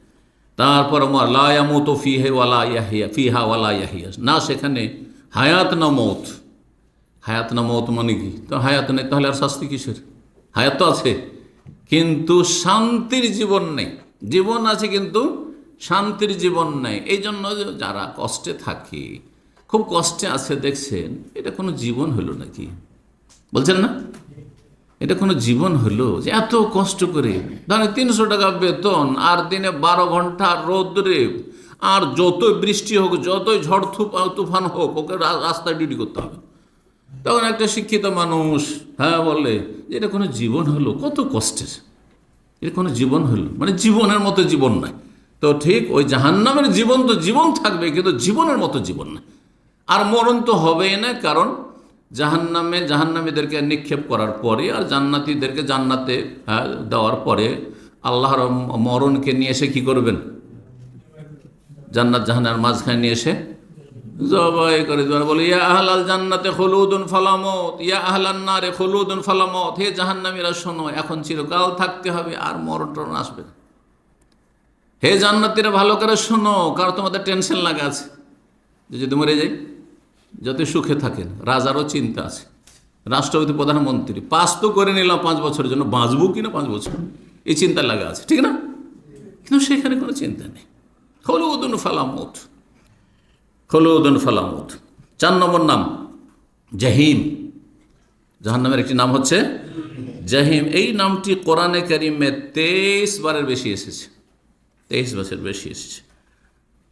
তারপর লা ইয়ামুতু ফিহা ওয়ালা ইয়াহইয়া, ফিহা ওয়ালা ইয়াহইয়া, না সেখানে হায়াত না মৌত। হায়াত না মৌত মানে কি? তো হায়াত নেই, তাহলে আর শাস্তি কিসের? হায়াত তো আছে কিন্তু শান্তির জীবন নেই, জীবন আছে কিন্তু শান্তির জীবন নেই। এই জন্য যারা কষ্টে থাকে, খুব কষ্টে আছে, দেখছেন, এটা কোনো জীবন হলো নাকি? বলছেন না, এটা কোনো জীবন হলো? যে এত কষ্ট করে ধরেন 300 টাকা বেতন, আর দিনে 12 ঘন্টা রোদ্রে, আর যতই বৃষ্টি হোক, যতই ঝড় তুফান হোক, ওকে রাস্তায় ডিউটি করতে হবে। তখন একটা শিক্ষিত মানুষ বলে যে এটা কোনো জীবন হলো? কত কষ্টের, এটা কোনো জীবন হলো? মানে জীবনের মতো জীবন নাই। তো ঠিক ওই জাহান্নামের জীবন তো জীবন থাকবে, কিন্তু জীবনের মতো জীবন না। আর মরণ তো হবেই না, কারণ জাহান্নামীদেরকে নিক্ষেপ করার পরে আর জান্নাতীদেরকে জান্নাতে দেওয়ার পরে আল্লাহর মরণকে নিয়ে এসে কি করবেন? জান্নাত জাহান্নামের মাঝখানে নিয়ে এসে জবাই করে দেবেন। বলে ইয়া আহলাল জান্নাতে খুলুদুন ফালা মউত, ইয়া আহলান নারে খুলুদুন ফালা মউত। হে জাহান্নামীরা শোনো, এখন চিরকাল থাকতে হবে, আর মরণ টরণ আসবে না। হে জান্নাতীরা ভালো করে শোনো, কারণ তোমাদের টেনশন লাগা আছে যে যদি মরে যাই। যত সুখে থাকেন, রাজারও চিন্তা আছে, রাষ্ট্রপতি প্রধানমন্ত্রী, পাস তো করে নিলাম 5 বছরের জন্য, বাঁচবো কিনা 5 বছর, এই চিন্তা লাগা আছে, ঠিক না? কিন্তু সেখানে কোনো চিন্তা নেই। খুলুদুন ফালা মউত, খুলুদুন ফালা মউত। 4 নম্বর নাম জাহিম। জাহান্নামের একটি নাম হচ্ছে জাহিম। এই নামটি কোরআনে কারিমে 23 বারের বেশি এসেছে, 23 বছর বেশি এসেছে।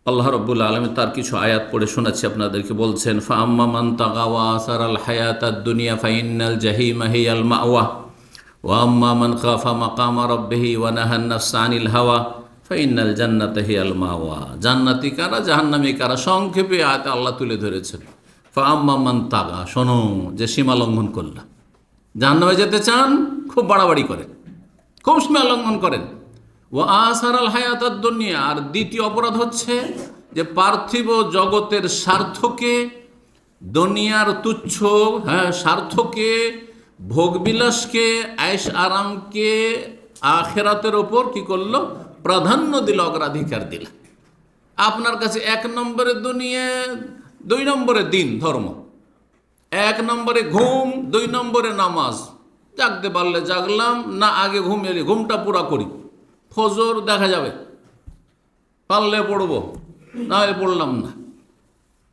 আল্লাহ রাব্বুল আলামিন তার কিছু আয়াত পড়ে শোনাচ্ছি আপনাদেরকে। বলছেন, ফাআম্মা মান তাগা ওয়া আসারাল হায়াতাদ দুনিয়া ফাইন্নাল জাহিমা হিয়াল মাওয়া ওয়া আম্মা মান খাফা মাকামা রাব্বিহি ওয়া নাহান নাফসা আনিল হাওয়া ফাইন্নাল জান্নাতা হিয়াল মাওয়া। জান্নাতি কারা, জাহান্নামী কারা, সংক্ষেপে আয়াতে আল্লাহ তুলে ধরেছেন। ফাআম্মা মান তাগা, শোনো, যে সীমা লঙ্ঘন করলা, জাহান্নামে যেতে চান, খুব বাড়াবাড়ি করেন, খুব সীমা লঙ্ঘন করেন। ও আসারাল হায়াতাদ দুনিয়া, আর দ্বিতীয় অপরাধ হচ্ছে যে পার্থিব জগতের স্বার্থকে, দুনিয়ার তুচ্ছ স্বার্থকে, ভোগবিলাসকে, আয়েশ আরামকে আখেরাতের ওপর কি করলো? প্রাধান্য দিল, অগ্রাধিকার দিল। আপনার কাছে 1 নম্বরে দুনিয়া, 2 নম্বরে দিন ধর্ম, 1 নম্বরে ঘুম, 2 নম্বরে নামাজ। জাগতে পারলে জাগলাম, না আগে ঘুম এলে ঘুমটা পুরা করি, ফজর দেখা যাবে, পারলে পড়বো, না হলে পড়লাম না।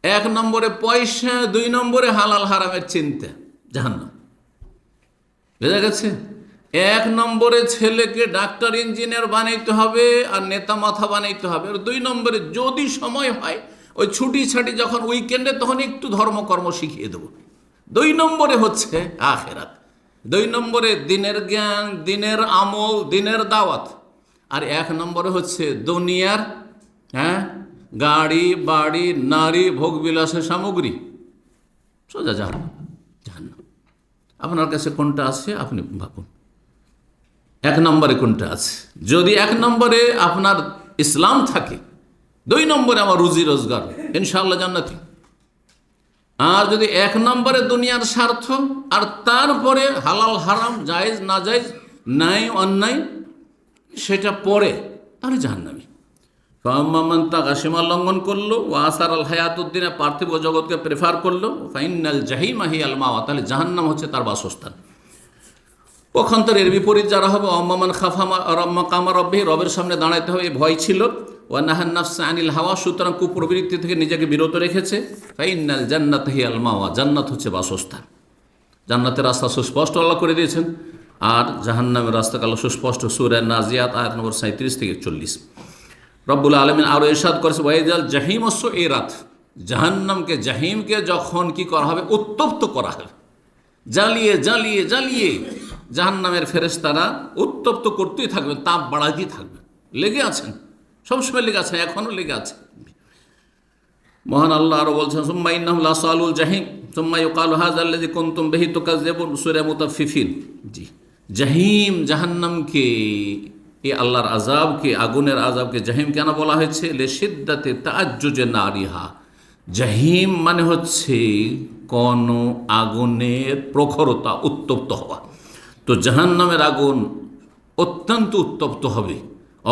1 নম্বরে পয়সা, 2 নম্বরে হালাল হারামের চিন্তা, জাহান্নাম। বুঝা গেছে? 1 নম্বরে ছেলেকে ডাক্তার ইঞ্জিনিয়ার বানাইতে হবে আর নেতা মাথা বানাইতে হবে। আর 2 নম্বরে যদি সময় হয়, ওই ছুটি ছাটি যখন উইকেন্ডে, তখন একটু ধর্মকর্ম শিখিয়ে দেবো। 2 নম্বরে হচ্ছে আখেরাত, 2 নম্বরে দিনের জ্ঞান, দিনের আমল, দিনের দাওয়াত। আর 1 নম্বরে হচ্ছে দুনিয়ার গাড়ি বাড়ি, নারী, ভোগবিলাসের সামগ্রী, সোজা জাহান্নাম। আপনার কাছে কোনটা আছে আপনি ভাবুন, 1 নম্বরে কোনটা আছে? যদি 1 নম্বরে আপনার ইসলাম থাকে, 2 নম্বরে আমার রুজি রোজগার, ইনশাআল্লাহ জান্নাতি। আর যদি 1 নম্বরে দুনিয়ার স্বার্থ, আর তারপরে হালাল হারাম, জায়েজ না জায়েজ, ন্যায় অন্যায়, সেটা পরে, তাহলে জাহান্নামী। ফাআম্মা মান তাগা, সীমা লঙ্ঘন করলো, ওয়া আসারাল হায়াতুদ দুনিয়া, পার্থিব জগৎকে প্রেফার করলো, ফাইন্নাল জাহিমা হিয়াল মাওয়া, তাহলে জাহান্নাম হচ্ছে তার বাসস্থান। পক্ষান্তরে এর বিপরীত যারা হবে, আম্মা মান খাফা মাকামা রাব্বিহি, রবের সামনে দাঁড়াইতে হবে ভয় ছিল, ওয়া নাহান নাফসা আনিল হাওয়া, সুতরাং কুপ্রবৃত্তি থেকে নিজেকে বিরত রেখেছে, ফাইন্নাল জান্নাতা হিয়াল মাওয়া, জান্নাত হচ্ছে বাসস্থান। জান্নাতের রাস্তা সুস্পষ্ট আল্লাহ করে দিয়েছেন, আর জাহান্নামের রাস্তা আল্লাহ সুস্পষ্ট। সূরা নাজিয়াত আয়াত নম্বর 37 থেকে 40। রব্বুল আলামিন আরও ইরশাদ করেছে, ওয়াইজাল জাহিম সুইরাত, জাহান্নামকে, জাহিমকে যখন কি করা হবে? উত্তপ্ত করা হবে, জ্বালিয়ে জ্বালিয়ে জ্বালিয়ে জাহান্নামের ফেরেশতারা উত্তপ্ত করতেই থাকবেন, তাপ বাড়াতেই থাকবেন, লেগে আছেন, সবসময় লেগে আছেন, এখনও লেগে আছে। মহান আল্লাহ আরো বলছেন সুম্মা ইন্নাহুম লাসালুল জাহিম সুম্মা ইউকালু হাযাল্লাযী কুনতুম বিহি তুকাজ্জিবুন, সূরা মুতাফফিফিন। জি, জাহিম জাহান্নামকে, এই আল্লাহর আযাবকে, আগুনের আযাবকে জাহিম কেন বলা হয়েছে? লিশিদ্দাতি তাআজ্জুজি নারিহা। জাহিম মানে হচ্ছে কোন আগুনের প্রখরতা, উত্তপ্ত হওয়া। তো জাহান্নামের আগুন অত্যন্ত উত্তপ্ত হবে,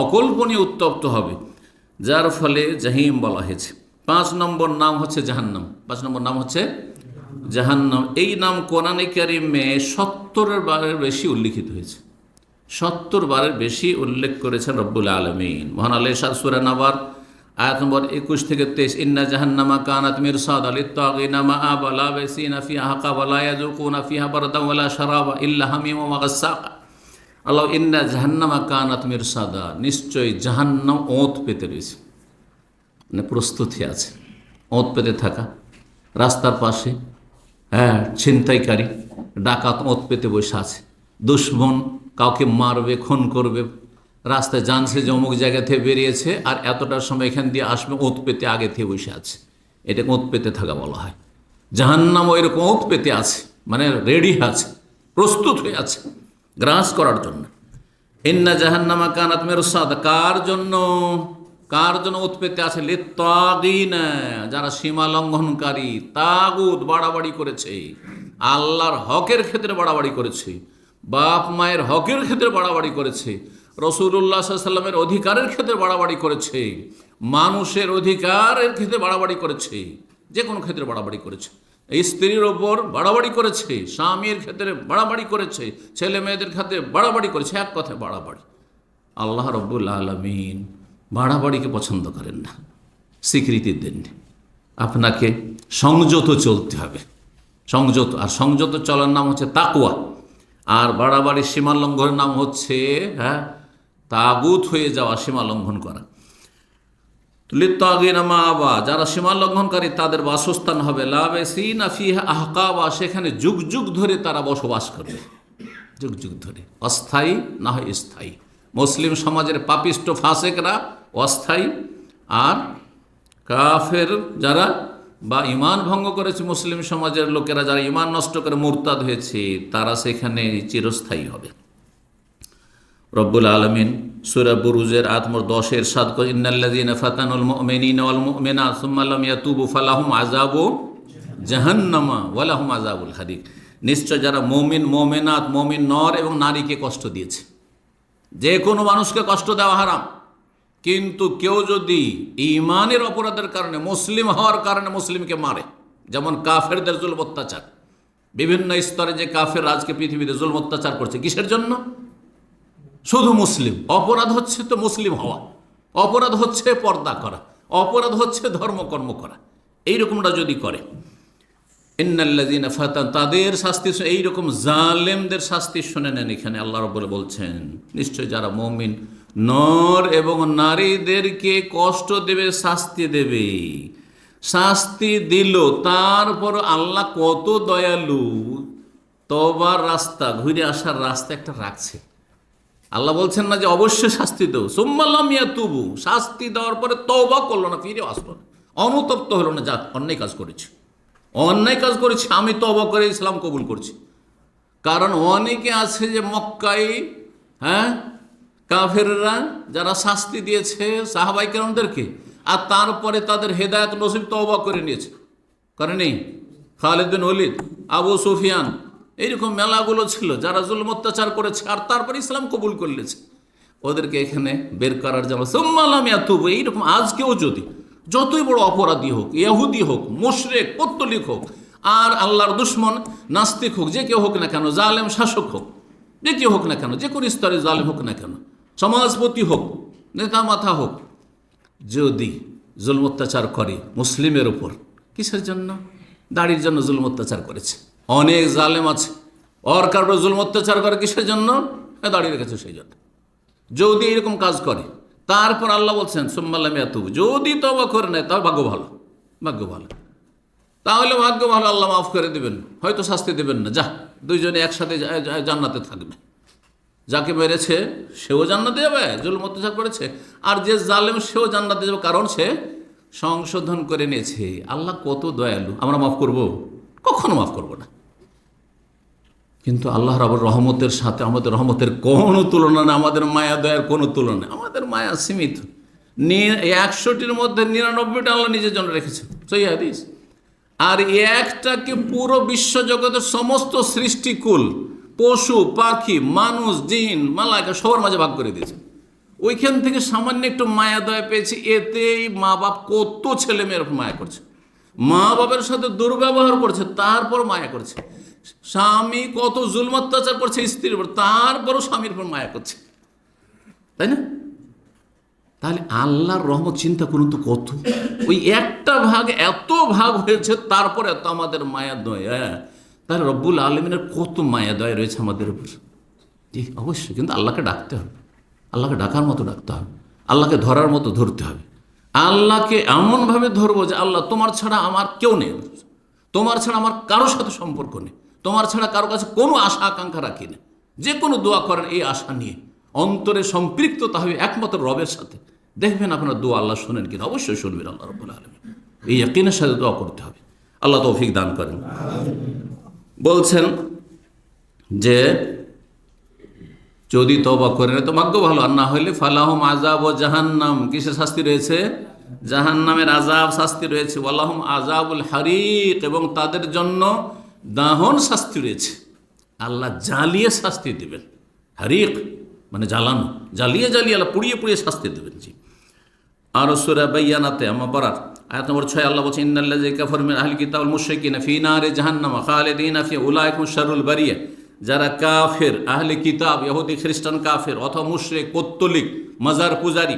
অকল্পনীয় উত্তপ্ত হবে, যার ফলে জাহিম বলা হয়েছে। 5 নম্বর নাম হচ্ছে জাহান্নাম। 5 নম্বর নাম হচ্ছে জাহান্নাম। এই নাম কোরআনে কারিমে 70 বারের বেশি উল্লিখিত হয়েছে। 70 বারের বেশি উল্লেখ করেছেন রব্বুল আলামিন। মহান আল্লাহ ইরশাদ সূরা নাবার আয়াত নম্বর 21 থেকে 23, ইন্না জাহান্নামা কানাত মিরসাদা লিত্তাগিনা মাআবা লাবিসিনা ফিহা আহকাবা লা ইয়াযুকুনা ফিহা বারদান ওয়ালা শারাবা ইল্লা হামিমা ওয়া গাসসাকা। আল্লাহ ইন্না জাহান্নামা কানাত মিরসাদা, নিশ্চয়ই জাহান্নাম ওঁত পেতে রয়েছে, মানে প্রস্তুতি আছে। ওঁত পেতে থাকা, রাস্তার পাশে ছিনতাইকারী ডাকাত ওঁত পেতে বসে আছে। দুশ্মন কাউকে মারবে, খুন করবে, রাস্তায় জানছে যে অমুক জায়গা থেকে বেরিয়েছে আর এতটার সময় এখান দিয়ে আসবে, ওঁত পেতে আগে থেকে বসে আছে। এটাকে ওঁত পেতে থাকা বলা হয়। জাহান্নামও এরকম ওঁত পেতে আছে, মানে রেডি আছে, প্রস্তুত হয়ে আছে গ্রাস করার জন্য। ইন্না জাহান্নামা কানাত মিরসাদা, কার জন্য? কার জন্য ওঁত পেতে আছে? লিত্তাগিনা, যারা সীমা লঙ্ঘনকারী, তাগুত বাড়াবাড়ি করেছে, আল্লাহর হকের ক্ষেত্রে বাড়াবাড়ি করেছে, বাপ মায়ের হকের ক্ষেত্রে বাড়াবাড়ি করেছে, রাসূলুল্লাহ সাল্লাল্লাহু আলাইহি ওয়াসাল্লামের অধিকারের ক্ষেত্রে বাড়াবাড়ি করেছে, মানুষের অধিকারের ক্ষেত্রে বাড়াবাড়ি করেছে, যে কোনো ক্ষেত্রে বাড়াবাড়ি করেছে। স্ত্রীর ওপর বাড়াবাড়ি করেছে, স্বামীর ক্ষেত্রে বাড়াবাড়ি করেছে, ছেলে মেয়েদের ক্ষেত্রে বাড়াবাড়ি করেছে। এক কথায় বাড়াবাড়ি। আল্লাহ রাব্বুল আলামিন বাড়াবাড়িকে পছন্দ করেন না, স্বীকৃতি দেন। আপনাকে সংযত চলতে হবে, সংযত। আর সংযত চলার নাম হচ্ছে তাকওয়া। আর বাড়াবাড়ির সীমা লঙ্ঘনের নাম হচ্ছে তাগুত হয়ে যাওয়া, সীমা লঙ্ঘন করা। লিত্তাগিনা মাআবা, যারা সীমা লঙ্ঘনকারী তাদের বাসস্থান হবে লাবিসিনা ফিহা আহকাবা, সেখানে যুগ যুগ ধরে তারা বসবাস করবে, যুগ যুগ ধরে। অস্থায়ী না হয় স্থায়ী। মুসলিম সমাজের পাপিষ্ট ফাসেকরা অস্থায়ী, আর কাফের যারা বা ঈমান ভঙ্গ করেছে, মুসলিম সমাজের লোকেরা যারা ঈমান নষ্ট করে মুরতাদ হয়েছে, তারা সেখানে চিরস্থায়ী হবে। রব্বুল আলামিন সূরা বুরুজের আয়াত নম্বর 10 ইরশাদ করেন, ইন্নাল্লাযীনা ফাতানুল মুমিনিনা ওয়াল মুমিনাত সুম্মা লাম ইয়াতুবু ফালাহুম আযাবু জাহান্নামা ওয়া লাহুম আযাবুল হারিক। নিশ্চয় যারা মুমিন, মুমিনাত, মুমিন নর এবং নারীকে কষ্ট দিয়েছে। যে কোনো মানুষকে কষ্ট দেওয়া হারাম, কিন্তু কেউ যদি ঈমানের অপরাধের কারণে, মুসলিম হওয়ার কারণে মুসলিমকে মারে, যেমন কাফেরদের জুলম অত্যাচার, বিভিন্ন স্তরে যে কাফের আজকে পৃথিবীতে জুলম অত্যাচার করছে, কিসের জন্য? শুধু মুসলিম। অপরাধ হচ্ছে তো মুসলিম হওয়া, অপরাধ হচ্ছে পর্দা করা, অপরাধ হচ্ছে ধর্মকর্ম করা। এইরকমটা যদি করে, ইন্নাল্লাযীনা ফাতান, তাদের শাস্তি, এইরকম জালেমদের শাস্তি শুনে নেন। এখানে আল্লাহ রাব্বুল বলছেন, নিশ্চয় যারা মুমিন নর এবং নারীদেরকে কষ্ট দেবে, শাস্তি দেবে, শাস্তি দিল, তারপর আল্লাহ কত দয়ালু, তওবার রাস্তা, ঘুরে আসার রাস্তা একটা রাখছে। আল্লাহ বলছেন না যে অবশ্যই শাস্তি দেও, সুম্মা লাম ইয়াতুবু, শাস্তি দেওয়ার পরে তওবা করলো না, ফিরে আসলো না, অনুতপ্ত হলো না, যা অন্যায় কাজ করেছি, অন্যায় কাজ করেছি, আমি তওবা করে ইসলাম কবুল করছি। কারণ অনেকে আছে যে মক্কায় কাফেররা যারা শাস্তি দিয়েছে সাহাবায়ে কেরামদেরকে, আর তারপরে তাদের হেদায়েত নসিব, তওবা করে নিয়েছে, করেনি? খালিদ বিন ওয়ালিদ, আবু সুফিয়ান, এইরকম মেলাগুলো ছিল যারা জুলম অত্যাচার করেছে আর তারপরে ইসলাম কবুল করলেছে। ওদেরকে এখানে বের করার জন্য সুম্মা লাম ইয়াতুবু। এইরকম আজকেও যদি যতই বড় অপরাধী হোক, ইহুদি হোক, মুশরিক, পত্তলিক হোক, আর আল্লাহর দুশমন, নাস্তিক হোক, যে কেউ হোক না কেন, জালেম শাসক হোক, যে কেউ হোক না কেন, যে কোনো স্তরে জালেম হোক না কেন, সমাজপতি হোক, নেতা মাথা হোক, যদি জুলম অত্যাচার করে মুসলিমের উপর, কিসের জন্য? দাড়ির জন্য জুলম অত্যাচার করেছে। অনেক জালেম আছে, ওর কারণে জুলম অত্যাচার করে কিসের জন্য? দাঁড়িয়ে রেখেছে সেই জন্য। যদি এরকম কাজ করে, তারপর আল্লাহ বলছেন সুম্মা লাম ইয়াতুবু, যদি তওবা করে নেয় তাহলে ভাগ্য ভালো, ভাগ্য ভালো, তাহলে ভাগ্য ভালো, আল্লাহ মাফ করে দেবেন, হয়তো শাস্তি দেবেন না, যা দুইজনে একসাথে জান্নাতে থাকবে। যাকে মেরেছে সেও জান্নাতে যাবে, জুলম অত্যাচার করেছে, আর যে জালেম সেও জান্নাতে যাবে, কারণ সে সংশোধন করে নিয়েছে। আল্লাহ কত দয়ালু, আমরা মাফ করব? কখনো মাফ করব না। কিন্তু আল্লাহ রাব্বুর রহমতের সাথে আমাদের রহমতের কোনো তুলনা নেই, আমাদের মায়া দয়ার কোনো তুলনা নেই। আমাদের মায়া সীমিত। 100টির মধ্যে 99টা আল্লাহ নিজের জন্য রেখেছে, সহিহ হাদিস। আর একটাকে পুরো বিশ্বজগতের সমস্ত সৃষ্টিকুল, পশু পাখি, মানুষ, জিন, মালাইকা সবার মাঝে ভাগ করে দিয়েছে। ওইখান থেকে সামান্য একটু মায়া দয়া পেয়েছি, এতেই মা বাপ কত ছেলে মেয়ের মায়া করছে, মা বাবার সাথে দুর্ব্যবহার করছে, তারপর মায়া করছে। স্বামী কত জুলম অত্যাচার করছে স্ত্রীর উপর, তারপরও স্বামীর উপর মায়া করছে, তাই না? তাহলে আল্লাহর রহমত চিন্তা করুন তো, কত ওই একটা ভাগ এত ভাগ হয়েছে, তারপরে এত আমাদের মায়া দয়া। তাহলে রব্বুল আলমিনের কত মায়া দয়া রয়েছে আমাদের উপর। জি অবশ্যই, কিন্তু আল্লাহকে ডাকতে হবে, আল্লাহকে ডাকার মতো ডাকতে হবে, আল্লাহকে ধরার মতো ধরতে হবে। আল্লাহকে এমনভাবে ধরবো যে আল্লাহ তোমার ছাড়া আমার কেউ নেই, তোমার ছাড়া আমার কারোর সাথে সম্পর্ক নেই, তোমার ছাড়া কারো কাছে কোনো আশা আকাঙ্ক্ষা রাখি না। যে কোনো দোয়া করেন এই আশা নিয়ে, অন্তরে সম্পৃক্ততা হবে একমাত্র রবের সাথে। দেখবেন আপনার দোয়া আল্লাহ শোনেন কিনা, অবশ্যই শুনবেন আল্লাহ রাব্বুল আলামিন। এই ইয়াকিনের সাথে দোয়া করতে হবে। আল্লাহ তৌফিক দান করেন। বলছেন যে যদি তওবা করে না তো ভাগ্য ভালো, আর না হইলে ফালাহুম আযাব ও জাহান্নাম, কিসের শাস্তি রয়েছে? জাহান্নামের আযাব, শাস্তি রয়েছে। ওয়ালাহুম আযাবুল হারিক, এবং তাদের জন্য দাহন শাস্তি রয়েছে। আল্লাহ জ্বালিয়ে শাস্তি দেবেন। হারিক মানে জ্বালানো, জ্বালিয়ে জ্বালিয়ে আল্লাহ পুড়িয়ে পুড়িয়ে শাস্তি দেবেন। জি। আর সূরা বাইয়ানাতে আমার পড়ার আয়াত নম্বর 6 আল্লাহ বলছেন ইন্নাল্লাযীনা কাফারু মিন আহলিল কিতাব ওয়াল মুশরিকিনা ফী নারি জাহান্নাম খালিদিনা ফিহা উলাইকা হুমুশ শাররুল বারিয়া। যারা কাফের, আহলে কিতাব, ইহুদি খ্রিস্টান কাফের অথবা মুশরিক, পৌত্তলিক, মাজার পূজারী,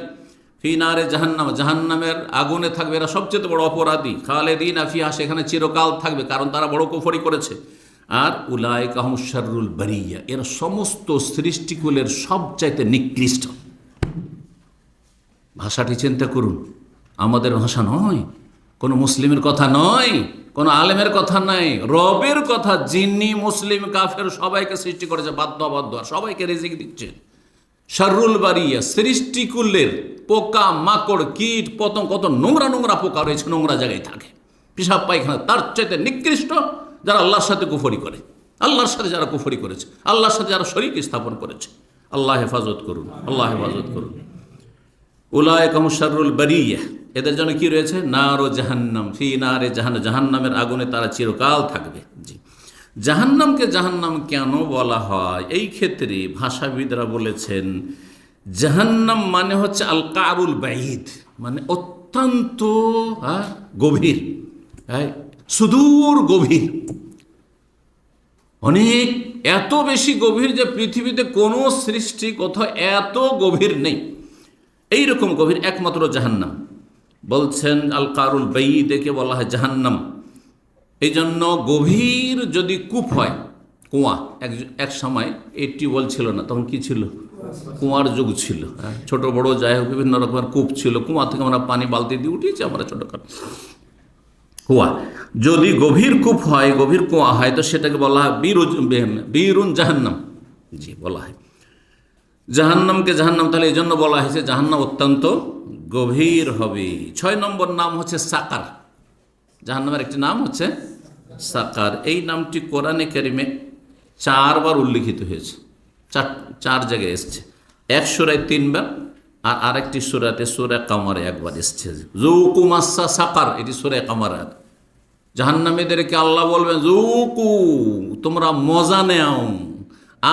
ফী নারে জাহান্নাম, জাহান্নামের আগুনে থাকবে, এরা সবচেয়ে বড় অপরাধী। খালিদিনা ফিহা, সেখানে চিরকাল থাকবে, কারণ তারা বড় কুফরি করেছে। আর উলাইকা হুমুশ শাররুল বারিয়া, এরা সমস্ত সৃষ্টিকুলের সবচাইতে নিকৃষ্ট। ভাষাটি চিন্তা করুন, আমাদের ভাষা নয়, কোনো মুসলিমের কথা নয়, কোনো আলেমের কথা নাই, রবের কথা, যিনি মুসলিম কাফের সবাইকে সৃষ্টি করেছে বাধ্য অবাধ্য, আর সবাইকে রিজিক দিচ্ছেন। শাররুল বারিয়া, সৃষ্টিকুলের পোকা মাকড় কীট পতঙ্গ, কত নোংরা নোংরা পোকা রয়েছে, নোংরা জায়গায় থাকে, পেশাব পায়খানা, তার চাইতে নিকৃষ্ট যারা আল্লাহর সাথে কুফরি করে, আল্লাহর সাথে যারা কুফরি করেছে, আল্লাহর সাথে যারা শরীক স্থাপন করেছে। আল্লাহ হেফাজত করুন, আল্লাহ হেফাজত করুন। উলাইকা হুমুশ শাররুল বারিয়া, এদের জন্য কি রয়েছে? নার ও জাহান্নাম, ফি নারে জাহান্নাম, জাহান্নামের আগুনে তারা চিরকাল থাকবে। জি। জাহান্নামকে জাহান্নাম কেন বলা হয়? এই ক্ষেত্রে ভাষাবিদরা বলেছেন জাহান্নাম মানে হচ্ছে আল কারুল বাইদ, মানে অত্যন্ত গভীর, সুদূর গভীর, অনেক, এত বেশি গভীর যে পৃথিবীতে কোনো সৃষ্টি কোথাও এত গভীর নেই। এইরকম গভীর একমাত্র জাহান্নাম। বলছেন আল কারুল বাইদকে বলা হয় জাহান্নাম। এই জন্য গভীর যদি কূপ হয়, কুয়া, এক সময় এই টিউবওয়েল ছিল না, তখন কি ছিল? কুয়ার যুগ ছিল। ছোট বড় যাই হোক বিভিন্ন রকমের কূপ ছিল, কুয়া থেকে আমরা পানি বালতি দিয়ে উঠিয়েছি আমরা ছোটখাটো কুয়া। যদি গভীর কূপ হয়, গভীর কুয়া হয়, তো সেটাকে বলা হয় বীরুন জাহান্নাম। জি, বলা হয় জাহান্নামকে জাহান্নাম। তাহলে এই জন্য বলা হয়েছে জাহান্নাম অত্যন্ত গভীর হবে। 6 নম্বর নাম হচ্ছে সাকার। জাহান্নামের একটি নাম হচ্ছে সাকার। এই নামটি কোরআনে কারিমে 4 বার উল্লিখিত হয়েছে, 4 জায়গায় এসছে। এক সূরায় 3 বার, আর আরেকটি সূরাতে সূরা কামারে 1 বার এসছে। যুকু মাসা সাকার, এটি সূরা কামার। জাহান্নামীদেরকে আল্লাহ বলবেন যুকু, তোমরা মজা নেও,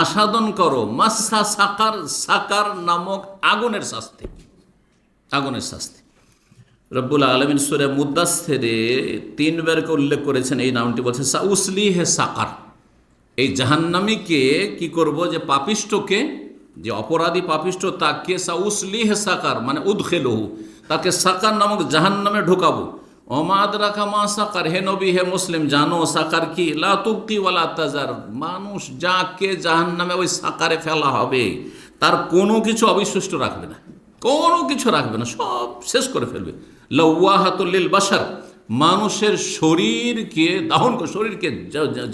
আস্বাদন করো, মাসা সাকার, সাকার নামক আগুনের শাস্তি, আগুনের শাস্তি। রব্বুল আলামিন সূরা মুদাসসিরে 3 বারকে উল্লেখ করেছেন এই নামটি, বলছে সাউসলিহে সাকার। এই জাহান্নামীকে কি করব? যে পাপিষ্টকে, যে অপরাধী পাপিষ্ট, তাকে সাউসলিহে সাকার মানে উদখিলহু, তাকে সাকার নামক জাহান্নামে ঢোকাবো। ওমাদ রাখা মা সাকার, হে নবী হে মুসলিম জানো সাকার কি? লা তুবকি ওয়ালা তাজার, মানুষ যাকে জাহান্নামে ওই সাকারে ফেলা হবে তার কোনো কিছু অবিশিষ্ট রাখবে না, কোনো কিছু রাখবে না, সব শেষ করে ফেলবে। লাওয়াহাতুল লিল বাশার, মানুষের শরীরকে দাহন করে, শরীরকে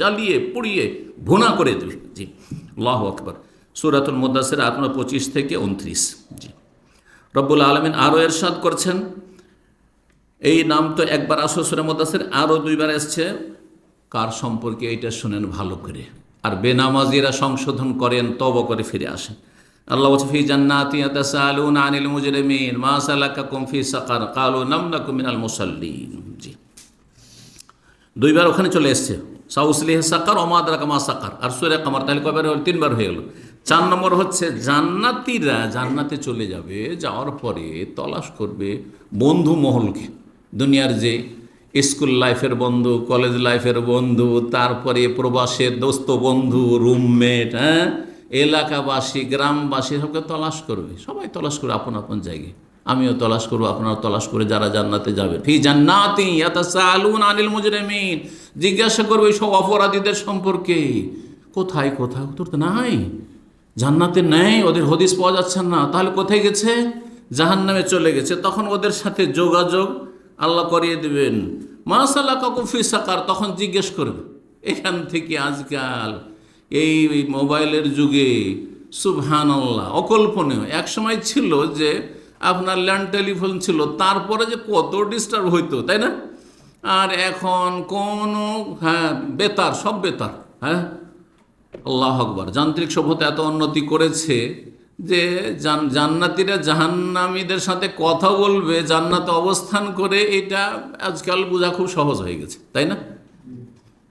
জ্বালিয়ে পুড়িয়ে ভুনা করে দেবে। জি, আল্লাহু আকবার। সূরাতুল মুদাসসির 25 থেকে 29। জি। রব্বুল আলামিন আরও ইরশাদ করছেন এই নাম তো একবার আসো সূরা মুদাসসির, আরও দুইবার এসছে। কার সম্পর্কে এইটা শুনেন ভালো করে, আর বেনামাজিরা সংশোধন করেন, তওবা করে ফিরে আসেন। আল্লাহ বলছে ফি জান্নাতি ইয়াতাসাআলুনা আনিল মুজরিমিন মা সালাকাকুম ফি সাকার ক্বালু লাম নাকু মিনাল মুসাল্লিন। জি, দুইবার ওখানে চলে এসছে, সাউসলিহ সাকার ওমা আদরাকা মা সাকার, আর সূরা কামার, তাহলে কয়বার হলো? 3বার হয়ে গেল। 4 নম্বর হচ্ছে জান্নাতীরা জান্নাতে চলে যাবে, যাওয়ার পরে তলাশ করবে বন্ধু মহলকে, দুনিয়ার যে স্কুল লাইফের বন্ধু, কলেজ লাইফের বন্ধু, তারপরে প্রবাসের দোস্ত বন্ধু, রুমমেট, এলাকাবাসী, গ্রামবাসী, সবকে তলাশ করবে। সবাই তলাশ করবে আপন আপন জায়গায়। আমিও তলাশ করবো, আপনারা তলাশ করে যারা জান্নাতে যাবে। ফি জান্নাতি ইয়াতাসাআলুনা আনিল মুজরিমিন, জিজ্ঞাসা করবে সব অপরাধীদের সম্পর্কে। কোথায় কোথায়? উত্তর তো নাই, জান্নাতে নেই, ওদের হদিস পাওয়া যাচ্ছে না। তাহলে কোথায় গেছে? জাহান্নামে চলে গেছে। তখন ওদের সাথে যোগাযোগ আল্লাহ করিয়ে দেবেন। মা সালাকাকুম ফি সাকার, তখন জিজ্ঞেস করবে। এখান থেকে আজকাল এই মোবাইলের যুগে সুবহানাল্লাহ অকল্পনীয়। এক সময় ছিল যে আপনার ল্যান্ড টেলিফোন ছিল, তারপরে যে কত ডিস্টার্ব হইতো, তাই না? আর এখন কোনো বেতার, সব বেতার। আল্লাহু আকবার। যান্ত্রিক সভ্যতা এত উন্নতি করেছে যে জান্নাতীরা জাহান্নামীদের সাথে কথা বলবে জান্নাতে অবস্থান করে, এটা আজকাল বোঝা খুব সহজ হয়ে গেছে, তাই না?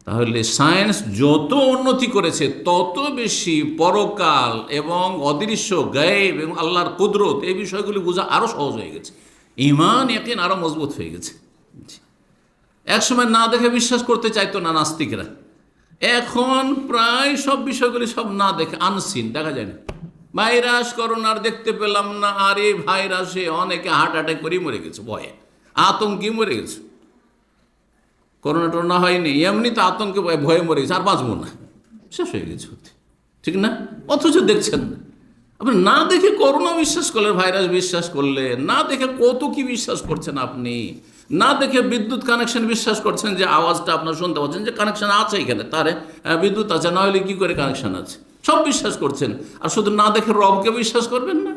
তাহলে সায়েন্স যত উন্নতি করেছে তত বেশি পরকাল এবং অদৃশ্য গায়েব এবং আল্লাহর কুদরত, এই বিষয়গুলি বোঝা আরও সহজ হয়ে গেছে। ঈমান ইয়াকিন আরও মজবুত হয়ে গেছে। একসময় না দেখে বিশ্বাস করতে চাইতো না নাস্তিকরা, এখন প্রায় সব বিষয়গুলি সব না দেখে, আনসিন, দেখা যায় না। ভাইরাস করোনার দেখতে পেলাম না, আর এই ভাইরাসে অনেকে হার্ট অ্যাটাক করেই মরে গেছে, ভয়ে আতঙ্কে মরে গেছে। করোনা টোনা হয়নি, এমনি তো আতঙ্কে ভয়ে মরে গেছে, আর বাঁচবো না, শেষ হয়ে গেছে, ঠিক না? অথচ দেখছেন না। আপনি না দেখে করোনা বিশ্বাস করলেন, ভাইরাস বিশ্বাস করলেন, না দেখে কত কি বিশ্বাস করছেন আপনি, না দেখে বিদ্যুৎ কানেকশন বিশ্বাস করছেন, যে আওয়াজটা আপনার শুনতে পাচ্ছেন, যে কানেকশন আছে এখানে, তারে বিদ্যুৎ আছে, না হলে কী করে কানেকশন আছে, সব বিশ্বাস করছেন। আর শুধু না দেখে রবকে বিশ্বাস করবেন না,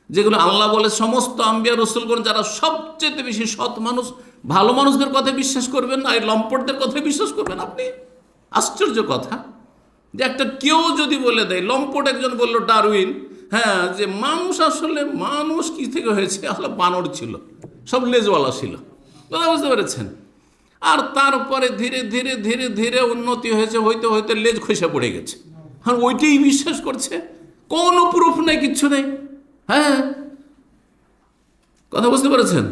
যেগুলো আল্লাহ বলে সমস্ত আম্বিয়া রসুলগণ যারা সবচেয়ে বেশি সৎ মানুষ, ভালো মানুষদের কথা বিশ্বাস করবেন না, এই লম্পটদের কথা বিশ্বাস করবেন আপনি? আশ্চর্য কথা যে একটা কেউ যদি বলে দেয়, লম্পট একজন বলল ডারউইন, যে মানুষ আসলে মানুষ কি থেকে হয়েছে, আসলে বানর ছিল, সব লেজওয়ালা ছিল, কথা বুঝতে পেরেছেন? আর তারপরে ধীরে ধীরে ধীরে ধীরে উন্নতি হয়েছে, হইতে হইতে লেজ খসে পড়ে গেছে, আর ওইটাই বিশ্বাস করছে, কোনো প্রুফ নেই, কিচ্ছু নেই। কথা বুঝতে পেরেছেন?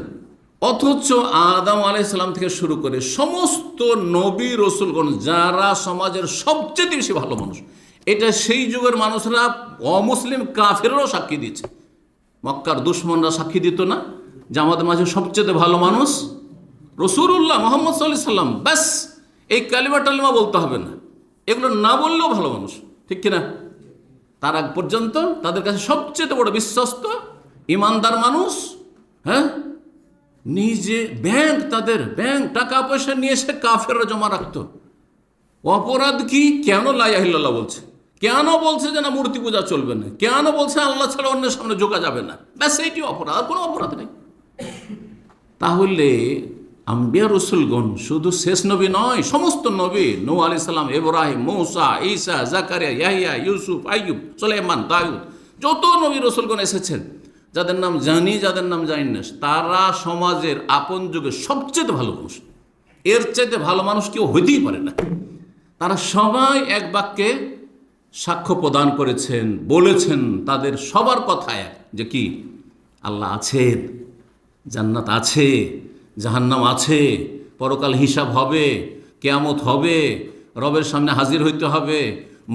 অথচ আদম আলাইহিস সালাম থেকে শুরু করে সমস্ত নবী রসুলগণ যারা সমাজের সবচেয়ে বেশি ভালো মানুষ, এটা সেই যুগের মানুষরা অমুসলিম কাফেররাও সাক্ষী দিয়েছে। মক্কার দুশমনরা সাক্ষী দিত না যে আমাদের মাঝে সবচেয়ে ভালো মানুষ রাসূলুল্লাহ মুহাম্মদ সাল্লাল্লাহু আলাইহি ওয়াসাল্লাম, ব্যাস এই কালিমা টালিমা বলতে হবে না, এগুলো না বললেও ভালো মানুষ, ঠিক কিনা? তার আগ পর্যন্ত তাদের কাছে সবচেয়ে বড় বিশ্বস্ত ইমানদার মানুষ। নিজে তাদের ব্যাংক টাকা পয়সা নিয়ে এসে কাফেররা জমা রাখতো। অপরাধ কি? কেন লা ইলাহা ইল্লাল্লাহ বলছে, কেন বলছে যে না মূর্তি পূজা চলবে না, কেন বলছে আল্লাহ ছাড়া অন্যের সামনে ঝোঁকা যাবে না, ব্যাস এইটি অপরাধ, আর কোনো অপরাধ নেই। তাহলে আম্বিয়া রসুলগণ শুধু শেষ নবী নয়, সমস্ত নবী, নূহ আলাইহিস সালাম, ইব্রাহিম, মূসা, ঈসা, জাকারিয়া, ইয়াহইয়া, ইউসুফ, আইয়ুব, সুলাইমান, দাউদ, যত নবী রসুলগণ এসেছেন, যাদের নাম জানি যাদের নাম জানি না, তারা সমাজের আপন যুগে সবচেয়ে ভালো মানুষ, এর চাইতে ভালো মানুষ কেউ হইতেই পারে না। তারা সবাই এক বাক্যে সাক্ষ্য প্রদান করেছেন, বলেছেন তাদের সবার কথা এক, যে কি আল্লাহ আছেন, জান্নাত আছে, জাহান্নাম আছে, পরকাল হিসাব হবে, কিয়ামত হবে, রবের সামনে হাজির হইতে হবে,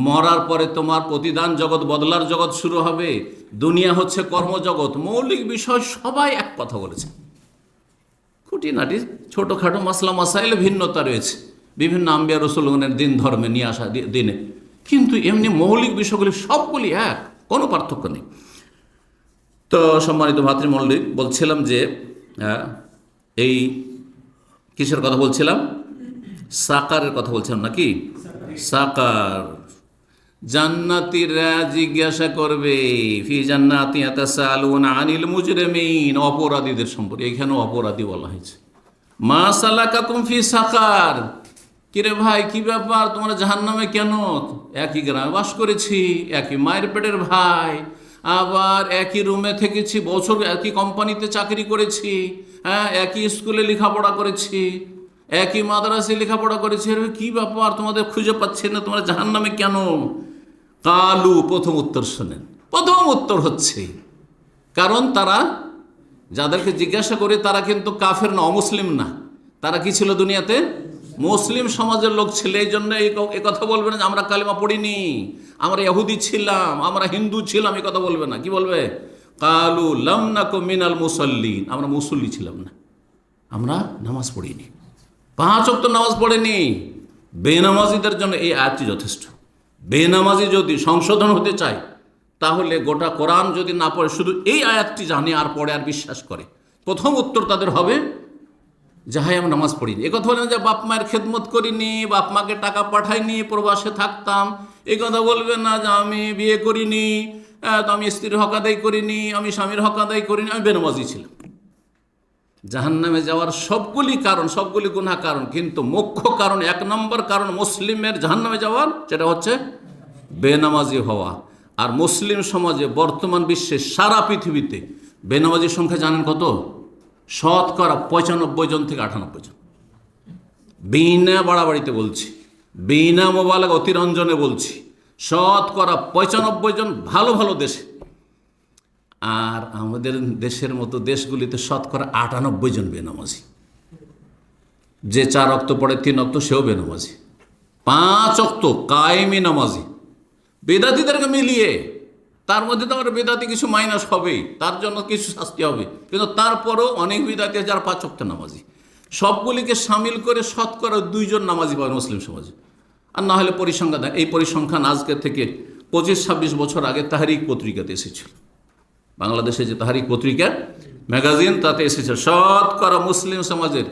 মরার পরে তোমার প্রতিদান জগৎ, বদলার জগৎ শুরু হবে, দুনিয়া হচ্ছে কর্মজগৎ, মৌলিক বিষয় সবাই এক কথা বলেছে। খুঁটিনাটি ছোটোখাটো মাসলা মাসাইলে ভিন্নতা রয়েছে বিভিন্ন আম্বিয়া রসুলগণের দিন ধর্মে নিয়ে আসা দিনে, কিন্তু এমনি মৌলিক বিষয়গুলি সবগুলি এক, কোনো পার্থক্য নেই। তো সম্মানিত ভাতৃমণ্ডলী, বলছিলাম যে এই কিসের কথা বলছিলাম? সাকারের কথা বলছিলাম নাকি? সাকার। জান্নাতীরা জিজ্ঞাসা করবে ফি জান্নাতি ইয়াতাসাআলুনা আনিল মুজরিমিন, অপরাধীদের সম্পর্কে। এখানেও অপরাধী বলা হয়েছে, মা সালাকাকুম ফি সাকার, কিরে ভাই কি ব্যাপার, তোমরা জাহান্নামে কেন? একই গ্রামে বাস করেছি, একই মায়ের পেটের ভাই, আবার একই রুমে থেকেছি, বছর একই কোম্পানিতে চাকরি করেছি, হ্যাঁ, একই স্কুলে লেখাপড়া করেছি, একই মাদ্রাসায় লেখাপড়া করেছি, এর কি ব্যাপার তোমাদের খুঁজে পাচ্ছি না, তোমরা জাহান্নামে কেন? কালু, প্রথম উত্তর শোনেন, প্রথম উত্তর হচ্ছে কারণ তারা যাদেরকে জিজ্ঞাসা করে তারা কিন্তু কাফের না, অমুসলিম না, তারা কি ছিল দুনিয়াতে? মুসলিম সমাজের লোক ছিল। এই জন্য এই কথা বলবে না যে আমরা কালিমা পড়িনি, আমরা ইহুদি ছিলাম, আমরা হিন্দু ছিলাম, এই কথা বলবে না। কি বলবে? কালু লাম নাকু মিনাল মুসাল্লিন, আমরা মুসল্লি ছিলাম না, আমরা নামাজ পড়িনি, 5 ওয়াক্ত নামাজ পড়েনি। বেনামাজিদের জন্য এই আয়াতটি যথেষ্ট। বেনামাজি যদি সংশোধন হতে চায় তাহলে গোটা কোরআন যদি না পড়ে, শুধু এই আয়াতটি জানে আর পড়ে আর বিশ্বাস করে, প্রথম উত্তর তাদের হবে যে হাই আমি নামাজ পড়িনি। এ কথা বলবেন যে বাপ মায়ের খেদমত করিনি, বাপ মাকে টাকা পাঠাইনি, প্রবাসে থাকতাম, এই কথা বলবেন না যে আমি বিয়ে করিনি, তো আমি স্ত্রীর হক আদায় করিনি, আমি স্বামীর হক আদায় করিনি, আমি বেনামাজি ছিলাম। জাহান্নামে যাওয়ার সবগুলি কারণ, সবগুলি গুনাহ কারণ, কিন্তু মুখ্য কারণ, 1 নম্বর কারণ মুসলিমের জাহান্নামে যাওয়ার, সেটা হচ্ছে বেনামাজি হওয়া। আর মুসলিম সমাজে বর্তমান বিশ্বে সারা পৃথিবীতে বেনামাজির সংখ্যা জানেন কত? শতকরা 95 জন থেকে 98 জন। বিনা বাড়াবাড়িতে বলছি, বিনা মোবাইল অতিরঞ্জনে বলছি, শতকরা 95 জন ভালো ভালো দেশে। আর আমাদের দেশের মতো দেশগুলিতে শতকরা 98 জন বেনামাজি। যে 4 ওয়াক্ত পড়ে 3 ওয়াক্ত সেও বেনামাজি, 5 ওয়াক্ত কায়েমি নামাজি। বেদাতিদেরকে মিলিয়ে, তার মধ্যে তো আমার বেদাতি কিছু মাইনাস হবেই, তার জন্য কিছু শাস্তি হবে, কিন্তু তারপরেও অনেক বেদাতি যারা 5 ওয়াক্ত নামাজি, সবগুলিকে সামিল করে শতকরা 2 জন নামাজি পাবে মুসলিম সমাজে। আর না হলে পরিসংখ্যান দেয়, এই পরিসংখ্যান আজকে থেকে 25-26 বছর আগে তাহরিক পত্রিকাতে এসেছিল। বাংলাদেশে যে তাহরিক পত্রিকা ম্যাগাজিন, তাতে এসেছে শতকরা মুসলিম সমাজের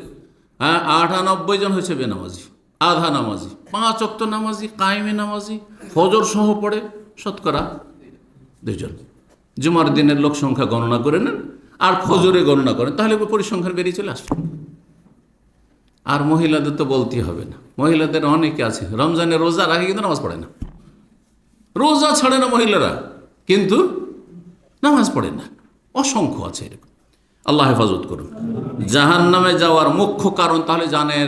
98 জন হয়েছে বেনামাজি, আধা নামাজি, 5 ওয়াক্ত নামাজি, কায়েমি নামাজি, ফজর সহ পড়ে শতকরা 2 জন। জুমার দিনের লোক সংখ্যা গণনা করে নেন আর ফজরে গণনা করেন, তাহলে পরিসংখ্যান বেরিয়ে চলে আসবে। আর মহিলাদের তো বলতেই হবে না, মহিলাদের অনেকে আছে রমজানের রোজা রাখে কিন্তু নামাজ পড়ে না, রোজা ছাড়ে না মহিলারা, কিন্তু নামাজ পড়ে না, অসংখ্য আছে এরকম। আল্লাহ হেফাজত করুন। জাহান্নামে যাওয়ার মুখ্য কারণ তাহলে জানেন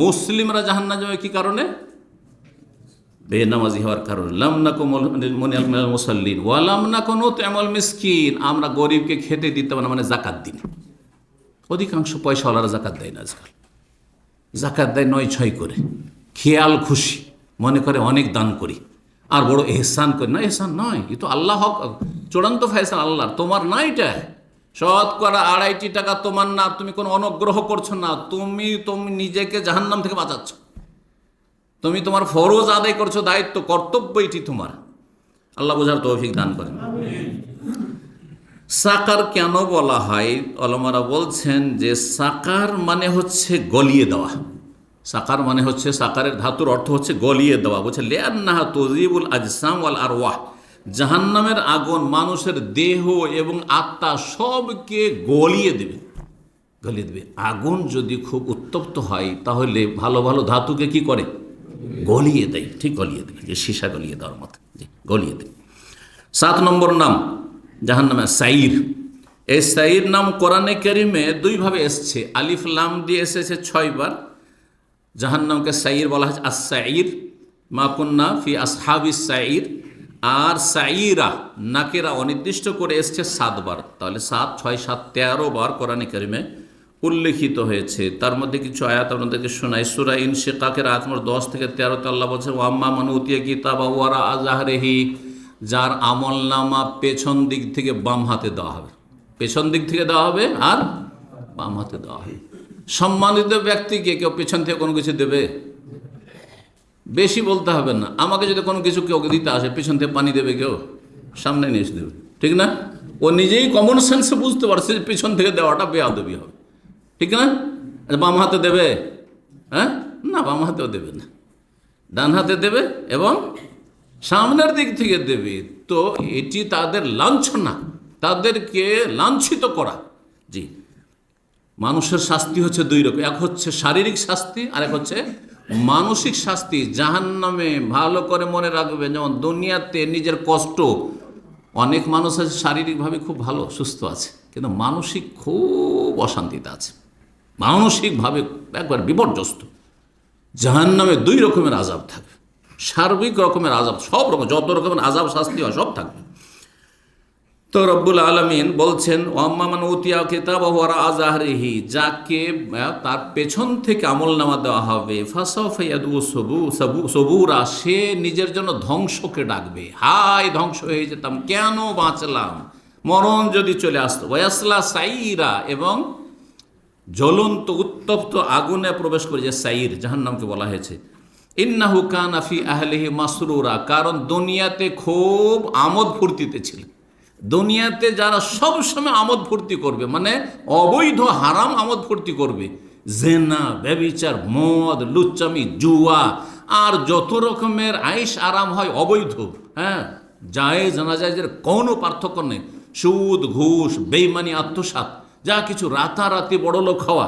মুসলিমরা জাহান্নামে যাবে কি কারণে? বেনামাজি হওয়ার কারণে। লাম নাকু মিনাল মুসাল্লিন ওয়া লাম নাকু নুত'ইমুল মিসকিন, আমরা গরিবকে খেতে দিতাম না, মানে জাকাত দিন। অধিকাংশ পয়সাওয়ালারা জাকাত দেয় না আজকাল, জাকাত দেয় 9-6 করে, খেয়াল খুশি মনে করে অনেক দান করি আর বড় এহসান করি। না, এহসান নয়, এ তো আল্লাহ হক, চূড়ান্ত ফয়সালা আল্লাহর, তোমার না। এটা শতকরা 2.5 টাকা তোমার না, তুমি কোনো অনুগ্রহ করছো না, তুমি নিজেকে জাহান্নাম থেকে বাঁচাচ্ছ, তুমি তোমার ফরজ আদায় করছো, দায়িত্ব কর্তব্য এটি তোমার। আল্লাহ বোঝার তৌফিক দান করেন। সাকার কেন বলা হয়? ওলামারা বলছেন যে সাকার মানে হচ্ছে গলিয়ে দেওয়া। সাকার মানে হচ্ছে, সাকারের ধাতুর অর্থ হচ্ছে গলিয়ে দেওয়া। বলছে লিআন্নাহা তুযিবুল আজসাম ওয়াল আরওয়াহ, জাহান্নামের আগুন মানুষের দেহ এবং আত্মা সবকে গলিয়ে দেবে, গলিয়ে দেবে। আগুন যদি খুব উত্তপ্ত হয় তাহলে ভালো ভালো ধাতুকে কি করে? গলিয়ে দেয়। ঠিক গলিয়ে দেয়, যে সীসা গলিয়ে দেওয়ার মতো, জি গলিয়ে দেয়। 7 নম্বর নাম জাহান্নামে সাইর। এই সাইর নাম কোরআনে কারিমে 2 ভাবে এসছে, আলিফ লাম দিয়ে এসেছে 6 বার। জাহান্নামকে সাইর বলা হয়েছে আস-সাইর, মা কুন্না ফি আসহাবিস সাইর। আর সাইরা নাকেরা অনির্দিষ্ট করে এসছে 7 বার, তাহলে 7, 6, 7, 13 বার কোরআনে কারিমে উল্লেখিত হয়েছে। তার মধ্যে কিছু আয়াত আপনাদেরকে শোনাই। সূরা ইনশিকাকের আয়াত নম্বর 10 থেকে 13 তে আল্লাহ বলছেন ওয়াম্মা মান উতিয়া কিতাবা ওয়ারা আযহারিহি, যার আমলনামা পেছন দিক থেকে বাম হাতে দেওয়া হবে, পেছন দিক থেকে দেওয়া হবে আর বাম হাতে দেওয়া হবে। সম্মানিত ব্যক্তিকে কেউ পেছন থেকে কোনো কিছু দেবে? বেশি বলতে হবে না, আমাকে যদি কোনো কিছু কেউ দিতে আসে, পেছন থেকে পানি দেবে কেউ? সামনে নিয়ে এসে দেবে, ঠিক না? ও নিজেই কমন সেন্সে বুঝতে পারছে যে পেছন থেকে দেওয়াটা বেয়াদবি হবে, ঠিক না? বাম হাতে দেবে? হ্যাঁ, না, বাম হাতেও দেবে না, ডান হাতে দেবে এবং সামনের দিক থেকে দেবে। তো এটি তাদের লাঞ্ছনা, তাদেরকে লাঞ্ছিত করা। জি, মানুষের শাস্তি হচ্ছে দুই রকম, এক হচ্ছে শারীরিক শাস্তি আর এক হচ্ছে মানসিক শাস্তি। জাহান্নামে ভালো করে মনে রাখবেন, যেমন দুনিয়াতে নিজের কষ্ট, অনেক মানুষ আছে শারীরিকভাবে খুব ভালো সুস্থ আছে, কিন্তু মানসিক খুব অশান্তিতে আছে, মানসিকভাবে একবার বিপর্যস্ত। জাহান্নামে দুই রকমের আযাব থাকবে, সার্বিক রকমের আযাব, সব রকম যত রকমের আযাব শাস্তি হয় সব থাকবে। তো রব্বুল আলামিন বলছেন, ওয়াম্মান উতিয়া কিতাবাহু ওয়ারাআ যাহরিহি, যাকে তার পেছন থেকে আমলনামা দেওয়া হবে, ফাসাউফা ইয়াদউ সুবুরা, সে নিজের জন্য ধ্বংসকে ডাকবে, হায় ধ্বংস হয়ে যেতাম, কেন বাঁচলাম, মরণ যদি চলে আসতো। ওয়াসলা সাইরা, এবং জ্বলন্ত উত্তপ্ত আগুনে প্রবেশ করে, যে সাইর জাহান্নামকে বলা হয়েছে। ইন্নাহু কানা ফি আহলিহি মাসরুরা, কারণ দুনিয়াতে খুব আমোদ ফুর্তিতে ছিল। দুনিয়াতে যারা সব সময় আমোদ ফুর্তি করবে, মানে অবৈধ হারাম আমোদ ফুর্তি করবে, জেনা, ব্যভিচার, মদ, লুচ্চামি, জুয়া, আর যত রকমের আইশ আরাম হয় অবৈধ, হ্যাঁ, জায়েজ না জায়েজের কোনো পার্থক্য নেই, সুদ, ঘুষ, বেইমানি, আত্মসাৎ, যা কিছু রাতারাতি বড়লোক হওয়া,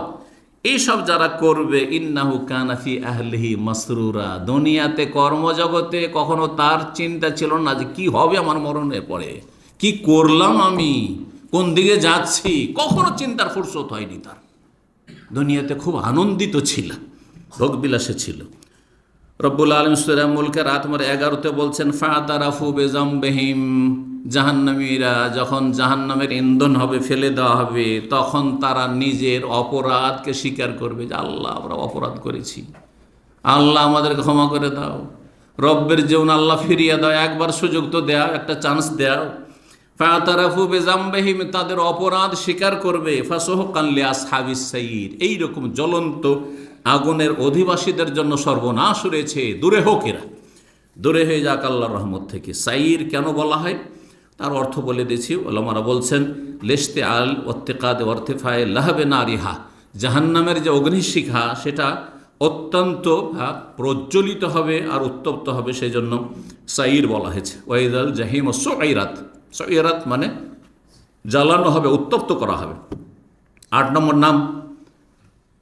এইসব যারা করবে, ইন্নাহু কানা ফি আহলিহি মাসরুরা, দুনিয়াতে কর্মজগতে কখনো তার চিন্তা ছিল না যে কি হবে আমার মরণের পরে, কি করলাম আমি, কোন দিকে যাচ্ছি, কখনো চিন্তার ফুরসত হয়নি তার। দুনিয়াতে খুব আনন্দিত ছিল, ভোগবিলাসে ছিল। রব্বুল আলামিন সূরা মুলকের আয়াত নম্বর 11-তে বলছেন, ফাতারাফু বিযামবিহিম, জাহান্নামীরা যখন জাহান্নামের ইন্ধন হবে, ফেলে দেওয়া হবে, তখন তারা নিজের অপরাধকে স্বীকার করবে, যে আল্লাহ আমরা অপরাধ করেছি, আল্লাহ আমাদেরকে ক্ষমা করে দাও, রব্বের জীবন আল্লাহ ফিরিয়ে দাও, একবার সুযোগ তো দেও, একটা চান্স দেও। ফাতারাফু বিযামবিহিম, তাদের অপরাধ স্বীকার করবে। ফাসুহকান লিআসহাবিস সাইর, এইরকম জ্বলন্ত আগুনের অধিবাসীদের জন্য সর্বনাশ রয়েছে, দূরে হোক এরা, দূরে হয়ে যাক আল্লাহর রহমত থেকে। সাইর কেন বলা হয় তার অর্থ বলে দিয়েছি, ওলামারা বলছেন, লেস্তে আল ওত্তেকাদ ওয়ার্তেফায়ে লাহাবে নারিহা, জাহান্নামের যে অগ্নিশিখা সেটা অত্যন্ত প্রজ্বলিত হবে আর উত্তপ্ত হবে, সেই জন্য সাইর বলা হয়েছে। ওয়াইদাল জাহিম সুইরাত, সুইরাত মানে জ্বালানো হবে, উত্তপ্ত করা হবে। 8 নম্বর নাম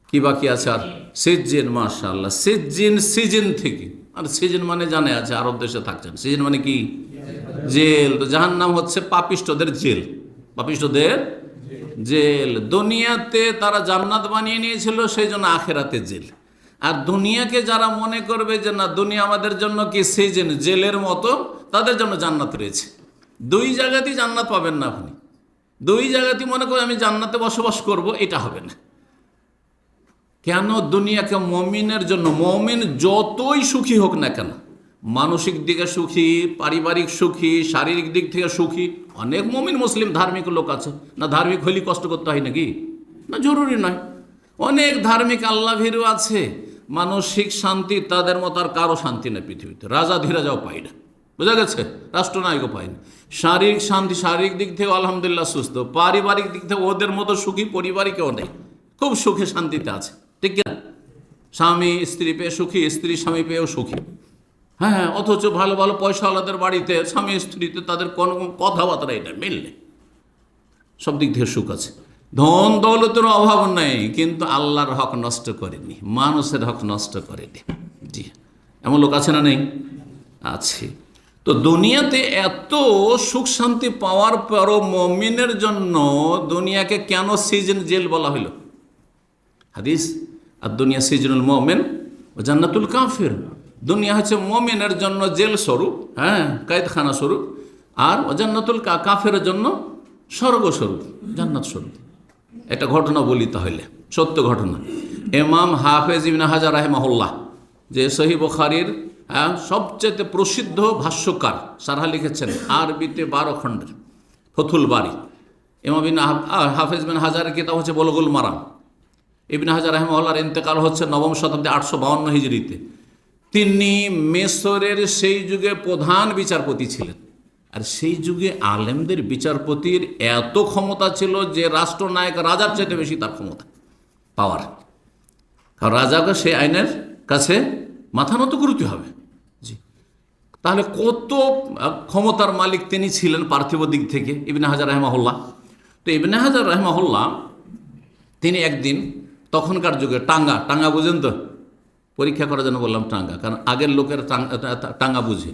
কি বাকি আছে আর? সিজ্জিন, মাশাআল্লাহ, সিজ্জিন, সিজন থেকে, আর সিজন মানে জানে আছে, আরব দেশে থাকছেন, সিজন মানে কি? জেল। তো জাহান্নাম হচ্ছে পাপিষ্ঠদের জেল, পাপিষ্ঠদের জেল। দুনিয়াতে তারা জান্নাত বানিয়ে নিয়েছিল, সেই জন্য আখেরাতে জেল। আর দুনিয়াকে যারা মনে করবে যে না দুনিয়া আমাদের জন্য কি সিজন, জেলের মতো, তাদের জন্য জান্নাত রয়েছে। দুই জায়গাতেই জান্নাত পাবেন না আপনি, দুই জায়গাতেই মনে করেন আমি জান্নাতে বসবাস করব, এটা হবে না। কেন? দুনিয়াকে মমিনের জন্য, মমিন যতই সুখী হোক না কেন, মানসিক দিকে সুখী, পারিবারিক সুখী, শারীরিক দিক থেকে সুখী, অনেক মমিন মুসলিম ধার্মিক লোক আছে না, ধার্মিক হলেই কষ্ট করতে হয় নাকি? না, জরুরি নয়। অনেক ধার্মিক আল্লাহ ভীরু আছে, মানসিক শান্তি তাদের মতো আর কারো শান্তি নেই পৃথিবীতে, রাজা ধীরাজাও পায় না, বোঝা গেছে, রাষ্ট্রনায়কও পায় না। শারীরিক শান্তি, শারীরিক দিক থেকে আলহামদুলিল্লাহ সুস্থ, পারিবারিক দিক থেকে ওদের মতো সুখী পরিবারিকেও নেই, খুব সুখে শান্তিতে আছে, ঠিক না? স্বামী স্ত্রী পেয়ে সুখী, স্ত্রী স্বামী পেয়েও সুখী, হ্যাঁ, অথচ ভালো ভালো পয়সাওয়ালাদের বাড়িতে স্বামী স্ত্রীতে তাদের কোনো কথাবার্তা এটা মিল নেই, সব দিক থেকে সুখ আছে, ধন দৌলতের অভাব নেই, কিন্তু আল্লাহর হক নষ্ট করেনি, মানুষের হক নষ্ট করেনি। জি, এমন লোক আছে না? নেই, আছে। তো দুনিয়াতে এত সুখ শান্তি পাওয়ার পরও মমিনের জন্য দুনিয়াকে কেন সিজন, জেল বলা হলো? হাদিস, আর দুনিয়া সিজনুল মুমিন ও জান্নাতুল কাফির, দুনিয়া হচ্ছে মমিনের জন্য জেল স্বরূপ, হ্যাঁ, কায়দখানা স্বরূপ, আর জান্নাতুল কাফের জন্য স্বর্গ স্বরূপ, জান্নাত স্বরূপ। একটা ঘটনা বলি তাহলে, সত্য ঘটনা। ইমাম হাফেজ ইবনে হাজার রাহিমাহুল্লাহ, যে সহিহ বুখারীর সবচেয়ে প্রসিদ্ধ ভাষ্যকার, সারহা লিখেছেন আরবিতে 12 খণ্ডের, ফতুল বারি। ইমাম হাফেজ ইবনে হাজারের কিতাব হচ্ছে বুলুগুল মারাম। ইবনে হাজার রাহিমাহুল্লাহর ইন্তেকাল হচ্ছে 9ম শতাব্দী 852 হিজরিতে। তিনি মিসরের সেই যুগে প্রধান বিচারপতি ছিলেন, আর সেই যুগে আলেমদের বিচারপতির এত ক্ষমতা ছিল যে রাষ্ট্রনায়ক রাজার চাইতে বেশি তার ক্ষমতা, পাওয়ার। কারণ রাজাকে সেই আইনের কাছে মাথা নত করতে হবে। জি, তাহলে কত ক্ষমতার মালিক তিনি ছিলেন পার্থিব দিক থেকে, ইবনে হাজার রাহিমাহুল্লাহ। তো ইবনে হাজার রাহিমাহুল্লাহ তিনি একদিন তখনকার যুগে টাঙ্গা টাঙ্গা বুঝেন তো, পরীক্ষা করার জন্য বললাম টাঙ্গা, কারণ আগের লোকের টাঙ্গা বুঝে।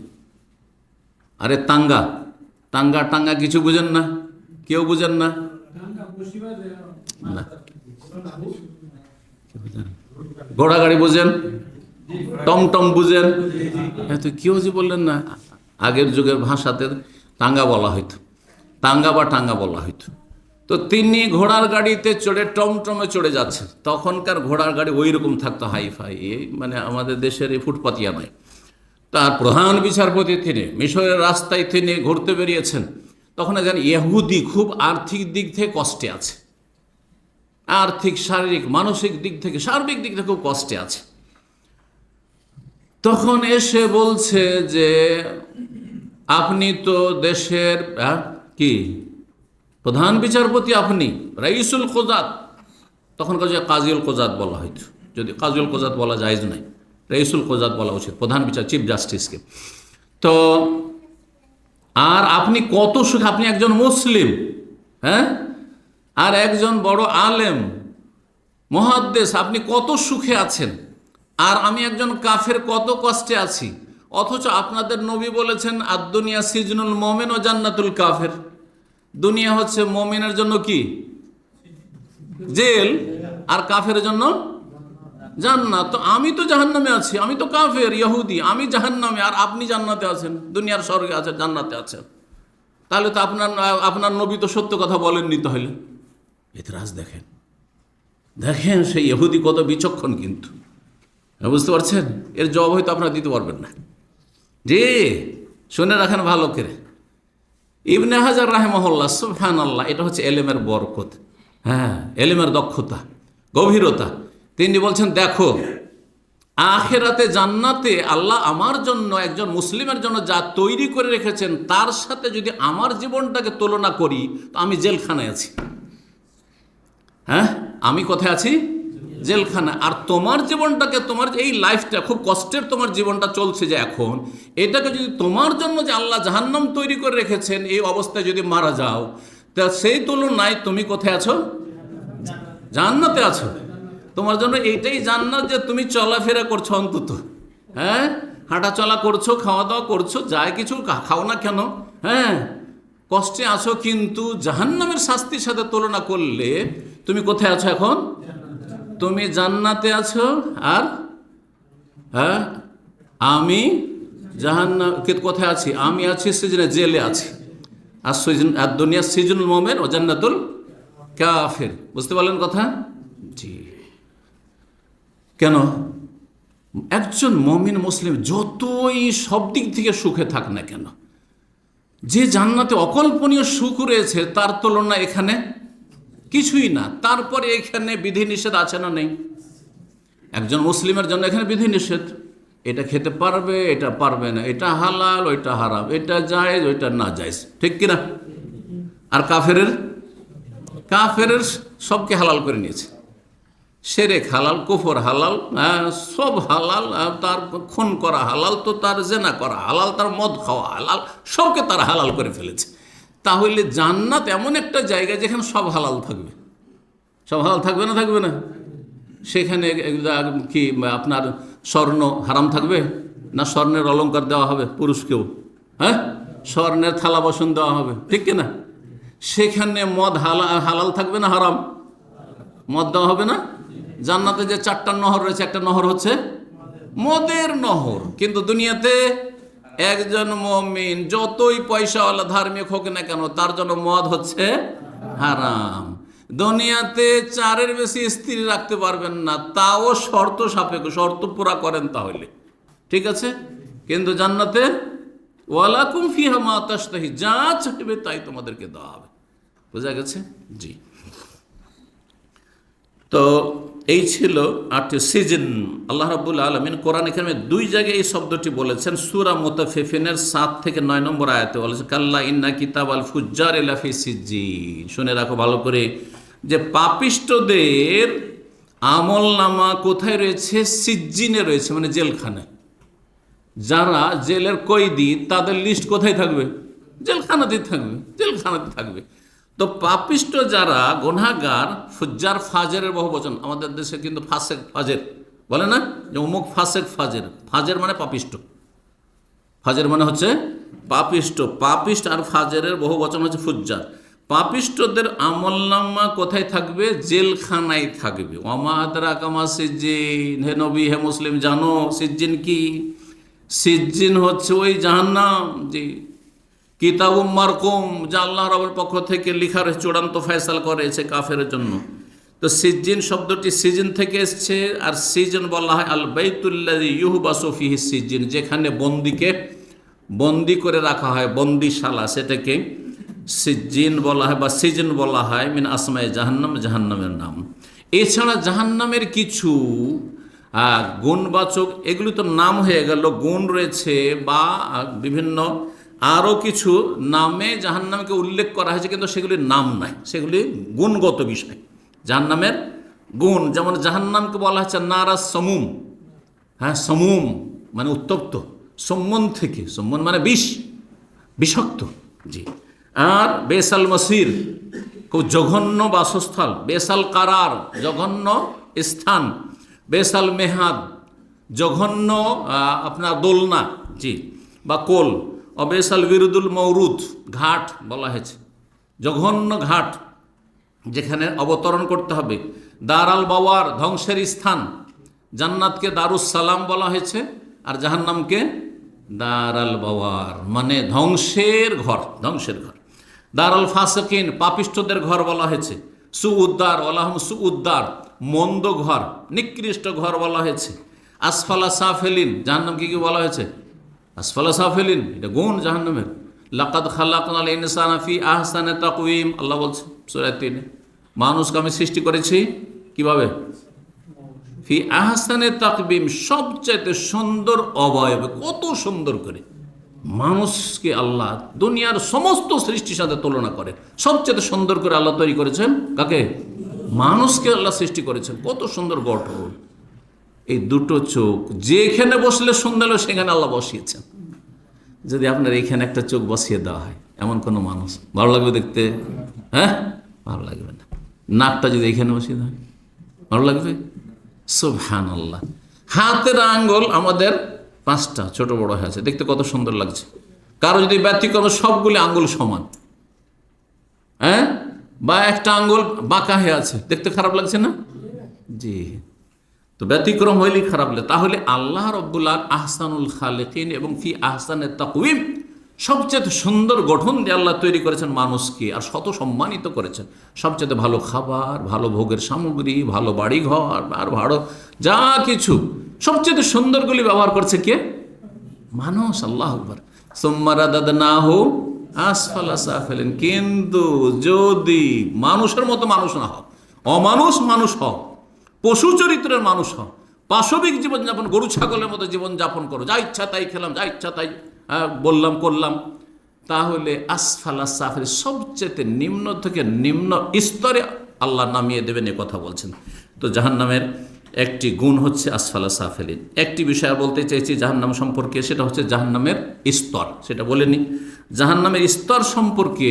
আরে টাঙ্গা টাঙ্গা টাঙ্গা কিছু বুঝেন না? কেউ বুঝেন না? ঘোড়া গাড়ি বুঝেন? টমটম বুঝেন? তো কেউ যে বললেন না। আগের যুগের ভাষাতে টাঙ্গা বলা হইতো, টাঙ্গা বা টাঙ্গা বলা হইতো। তো তিনি ঘোড়ার গাড়িতে চড়ে টমটমে চড়ে যাচ্ছেন। তখনকার ঘোড়ার গাড়ি ওই রকম থাকতো, হাইফাই, মানে আমাদের দেশের এই ফুটপাতিয়া নয়। তার প্রধান বিচারপতি তিনি, মিশরের রাস্তায় তিনি ঘুরতে বেরিয়েছেন। তখন একজন ইহুদি খুব আর্থিক দিক থেকে কষ্টে আছে, আর্থিক, শারীরিক, মানসিক দিক থেকে, সার্বিক দিক থেকে খুব কষ্টে আছে। তখন এসে বলছে যে আপনি তো দেশের কি প্রধান বিচারপতি, আপনি রাইসুল কোজাত, তখনকার যে কাজীউল কোজাত বলা হইতো, যদি কাজীউল কোজাত বলা জায়েজ নাই, রাইসুল কোজাত বলা উচিত, প্রধান বিচার, চিফ জাস্টিসকে। তো আর আপনি কত সুখ, আপনি একজন মুসলিম, হ্যাঁ, আর একজন বড় আলেম মুহাদ্দিস, আপনি কত সুখে আছেন, আর আমি একজন কাফের কত কষ্টে আছি। অথচ আপনাদের নবী বলেছেন আদ-দুনিয়া সিজনুল মুমিন ও জান্নাতুল কাফের, দুনিয়া হচ্ছে মুমিনের জন্য কি জেল, আর কাফের জন্য জান্নাত। তো আমি তো জাহান্নামে আছি, আমি তো কাফের ইহুদি, আমি জাহান্নামে, আর আপনি জান্নাতে আছেন, দুনিয়ার স্বর্গে আছেন, জান্নাতে আছেন। তাহলে তো আপনার নবী তো সত্য কথা বলেননি। তাহলে এতরাজ দেখেন, দেখেন সেই ইহুদি কত বিচক্ষণ, কিন্তু বুঝতে পারছেন? এর জবাব হয়তো আপনারা দিতে পারবেন না। যে শুনে রাখেন ভালো করে, ইবনে হাজার রাহিমাহুল্লাহ, সুবহানাল্লাহ, এটা হচ্ছে এলেমের বরকত, হ্যাঁ, এলেমের দক্ষতা, গভীরতা। তিনি বলছেন দেখো, আখিরাতে জান্নাতে আল্লাহ আমার জন্য, একজন মুসলিমের জন্য যা তৈরি করে রেখেছেন, তার সাথে যদি আমার জীবনটাকে তুলনা করি, তো আমি জেলখানায় আছি। হ্যাঁ, আমি কোথায় আছি? জেলখানা। আর তোমার জীবনটাকে, তোমার এই লাইফটা খুব কষ্টের, তোমার জীবনটা চলছে যে এখন, এটাকে যদি তোমার জন্য যে আল্লাহ জাহান্নাম তৈরি করে রেখেছেন, এই অবস্থায় যদি মারা যাও, তা সেই তুলনায় তুমি কোথায় আছো? জান্নাতে আছো। তোমার জন্য এইটাই জান্নাত যে তুমি চলাফেরা করছো, অন্তত হ্যাঁ, হাঁটা চলা করছো, খাওয়া দাওয়া করছো, যাই কিছু খাও না কেন, হ্যাঁ, কষ্টে আছো, কিন্তু জাহান্নামের শাস্তির সাথে তুলনা করলে তুমি কোথায় আছো এখন? তুমি জান্নাতে আছো। আর হ্যাঁ, আমি জাহান্নাম কোথায় আছি? আমি আছি সিজনে, জেলে আছি। আর দুনিয়া সিজনুল মুমিন ও জান্নাতুল কাফির। বুঝতে পারলেন কথা? জি। কেন? একজন মুমিন মুসলিম যতই সব দিক থেকে সুখে থাক না কেন, যে জান্নাতে অকল্পনীয় সুখ রয়েছে, তার তুলনা এখানে কিছুই না। তারপরে এখানে বিধিনিষেধ আছে না নেই? একজন মুসলিমের জন্য এখানে বিধিনিষেধ, এটা খেতে পারবে, এটা পারবে না, এটা হালাল, ওইটা হারাম, এটা জায়েজ, ওইটা না জায়েজ, ঠিক কিনা? আর কাফেরের সবকে হালাল করে নিয়েছে। শিরক হালাল, কুফর হালাল, সব হালাল। তার খুন করা হালাল, তো তার জেনা করা হালাল, তার মদ খাওয়া হালাল, সবকে তারা হালাল করে ফেলেছে। তাহলে জান্নাত এমন একটা জায়গা যেখানে সব হালাল থাকবে। সব হালাল থাকবে না? থাকবে না? সেখানে কি আপনার স্বর্ণ হারাম থাকবে? না স্বর্ণের অলংকার দেওয়া হবে পুরুষকেও? হ্যাঁ, স্বর্ণের থালা বাসন দেওয়া হবে, ঠিক কিনা? সেখানে মদ হালাল থাকবে না হারাম? মদ দেওয়া হবে না? জান্নাতে যে 4টা নহর রয়েছে, একটা নহর হচ্ছে মদের নহর। কিন্তু দুনিয়াতে একজন মুমিন যতই পয়সাওয়ালা ধার্মিক হোক না কেন, তার জন্য মদ হচ্ছে হারাম। দুনিয়াতে 4-এর বেশি স্ত্রী রাখতে পারবেন না, তাও শর্ত সাপেক্ষ, শর্ত পুরা করেন তাহলে ঠিক আছে। কিন্তু জান্নাতে ওয়ালাকুম ফিহা মা তাশতাহি, যা চাইবে তাই তোমাদেরকে দেওয়া হবে। বোঝা গেছে? জি। তো এই ছিল 8টি সিজন। আল্লাহ রাব্বুল আলামিন কোরআন কারিমে 2 জায়গায় এই শব্দটি বলেছেন। সূরা মুতাফফিফিনের 7 থেকে 9 নম্বর আয়াতে বলেছে কাল্লা ইন্না কিতাবাল ফুজ্জার লাফি সিজ্জিন। শুনে রাখো ভালো করে, যে পাপিষ্টদের আমলনামা কোথায় রয়েছে? সিজ্জিনে রয়েছে, মানে জেলখানায়। যারা জেলের কয়েদি, তাদের লিস্ট কোথায় থাকবে? জেলখানাতেই থাকবে, জেলখানাতে থাকবে। তো পাপিষ্ট যারা গুনাহগার, ফুজ্জার ফাজেরের বহু বচন, আমাদের দেশে কিন্তু ফাসেক ফাজের বলে না, যে অমুক ফাসেক ফাজের। ফাজের মানে পাপিষ্ট, ফাজের মানে হচ্ছে পাপিষ্ট। পাপিষ্ট আর ফাজেরের বহু বচন হচ্ছে ফুজ্জার। পাপিষ্টদের আমলনামা কোথায় থাকবে? জেলখানায় থাকবে। ওমা আদরাকা মা সিজ্জিন, হে নবী হে মুসলিম জানো সিজ্জিন কি? সিজ্জিন হচ্ছে ওই জাহান্নাম, জি, কিতাবুম মারকুম, যা আল্লাহ রাব্বুল পক্ষ থেকে লিখার চূড়ান্ত ফয়সালা করেছে কাফেরের জন্য। তো সিজ্জিন শব্দটি সিজন থেকে এসছে, আর সিজন বলা হয় আল বাইতুল্লাযী ইউহবাসু ফিহি সিজ্জিন, যেখানে বন্দি করে রাখা হয়, বন্দিশালা, সেটাকে সিজ্জিন বলা হয় বা সিজন বলা হয়। মিন আসমায়ে জাহান্নাম, জাহান্নামের নাম। এছাড়া জাহান্নামের কিছু গুণবাচক, এগুলি তো নাম হয়ে গেল, গুণ রয়েছে বা বিভিন্ন আরও কিছু নামে জাহান্নামকে উল্লেখ করা হয়েছে, কিন্তু সেগুলির নাম নাই, সেগুলি গুণগত বিষয়। জাহান্নামের গুণ, যেমন জাহান্নামকে বলা হচ্ছে নারা সমুম, হ্যাঁ, সমুম মানে উত্তপ্ত, সম্মন থেকে, সম্মন মানে বিষ, বিষাক্ত, জি। আর বেসাল মসির, খুব জঘন্য বাসস্থল, বেসাল কারার, জঘন্য স্থান, বেসাল মেহাদ, জঘন্য আপনার দোলনা, জি, বা কোল, অবেসাল বিরুদুল মৌরুদ, ঘাট বলা হয়েছে, জঘন্য ঘাট যেখানে অবতরণ করতে হবে। দারাল বাওয়ার, ধ্বংসের স্থান, জান্নাতকে দারুস সালাম বলা হয়েছে, আর জাহান্নামকে দারাল বাওয়ার মানে ধ্বংসের ঘর, ধ্বংসের ঘর। দারাল ফাসিকিন, পাপিষ্টদের ঘর বলা হয়েছে। সুউদ্দার, আল্লাহুম সুউদ্দার, মন্দ ঘর, নিকৃষ্ট ঘর বলা হয়েছে। আসফালা সাফেলিন, জাহান্নামকে কি বলা হয়েছে? আসফালা সাফেলিন, এটা গুণ জাহান্নামের। লাকাদ খালাকনাল ইনসানা ফি আহসানি তাকওয়িম, আল্লাহ বলছে সূরা ৩, মানুষকে আমি সৃষ্টি করেছি কিভাবে? ফি আহসানি তাকওয়িম, সবচেয়ে সুন্দর অবয়বে, কত সুন্দর করে মানুষকে আল্লাহ দুনিয়ার সমস্ত সৃষ্টির সাথে তুলনা করে। সবচেয়ে সুন্দর করে আল্লাহ তৈরি করেছেন কাকে? মানুষকে আল্লাহ সৃষ্টি করেছেন, কত সুন্দর গঠন। এই দুটো চোখ যেখানে বসলে সুন্দর হলো সেখানে আল্লাহ বসিয়েছেন। যদি আপনার এইখানে একটা চোখ বসিয়ে দেওয়া হয়, এমন কোনো মানুষ ভালো লাগবে দেখতে? হ্যাঁ, ভালো লাগবে না। নাকটা যদি এইখানে বসিয়ে দেওয়া হয়, ভালো লাগবে? সুবহানাল্লাহ। হাতের আঙ্গুল আমাদের 5টা ছোট বড় হয়ে আছে, দেখতে কত সুন্দর লাগছে। কারো যদি ব্যতিক্রম, সবগুলি আঙ্গুল সমান, হ্যাঁ, বা একটা আঙ্গুল বাঁকা হয়ে আছে, দেখতে খারাপ লাগছে না? জি। তো ব্যতিক্রম হইলেই খারাপ লাগে। তাহলে আল্লাহ রাব্বুল আহসানুল খালিকিন এবং ফি আহসানে তাকওয়িম, সবচেয়ে সুন্দর গঠন দিয়ে আল্লাহ তৈরি করেছেন মানুষকে, আর শত সম্মানিত করেছেন। সবচেয়ে ভালো খাবার, ভালো ভোগের সামগ্রী, ভালো বাড়িঘর, আর ভালো যা কিছু সবচেয়ে সুন্দরগুলি ব্যবহার করছে কে? মানুষ। আল্লাহু আকবার। সুম্মা রাদাদনাহু আসফালা সাফিলিন, কিন্তু যদি মানুষের মতো মানুষ না হও, অমানুষ মানুষ হও, পশু চরিত্রের মানুষ হও, পাশবিক জীবনযাপন, গরু ছাগলের মতো জীবনযাপন করো, যা ইচ্ছা তাই খেলাম, যা ইচ্ছা তাই বললাম করলাম, তাহলে আসফালা সাফিলিন, সবচেয়ে নিম্ন থেকে নিম্ন স্তরে আল্লাহ নামিয়ে দেবেন, এ কথা বলছেন। তো জাহান্নামের একটি গুণ হচ্ছে আসফালা সাফিলিন। একটি বিষয় বলতে চাইছি জাহান্নাম সম্পর্কে, সেটা হচ্ছে জাহান্নামের স্তর। সেটা বলেনি, জাহান্নামের স্তর সম্পর্কে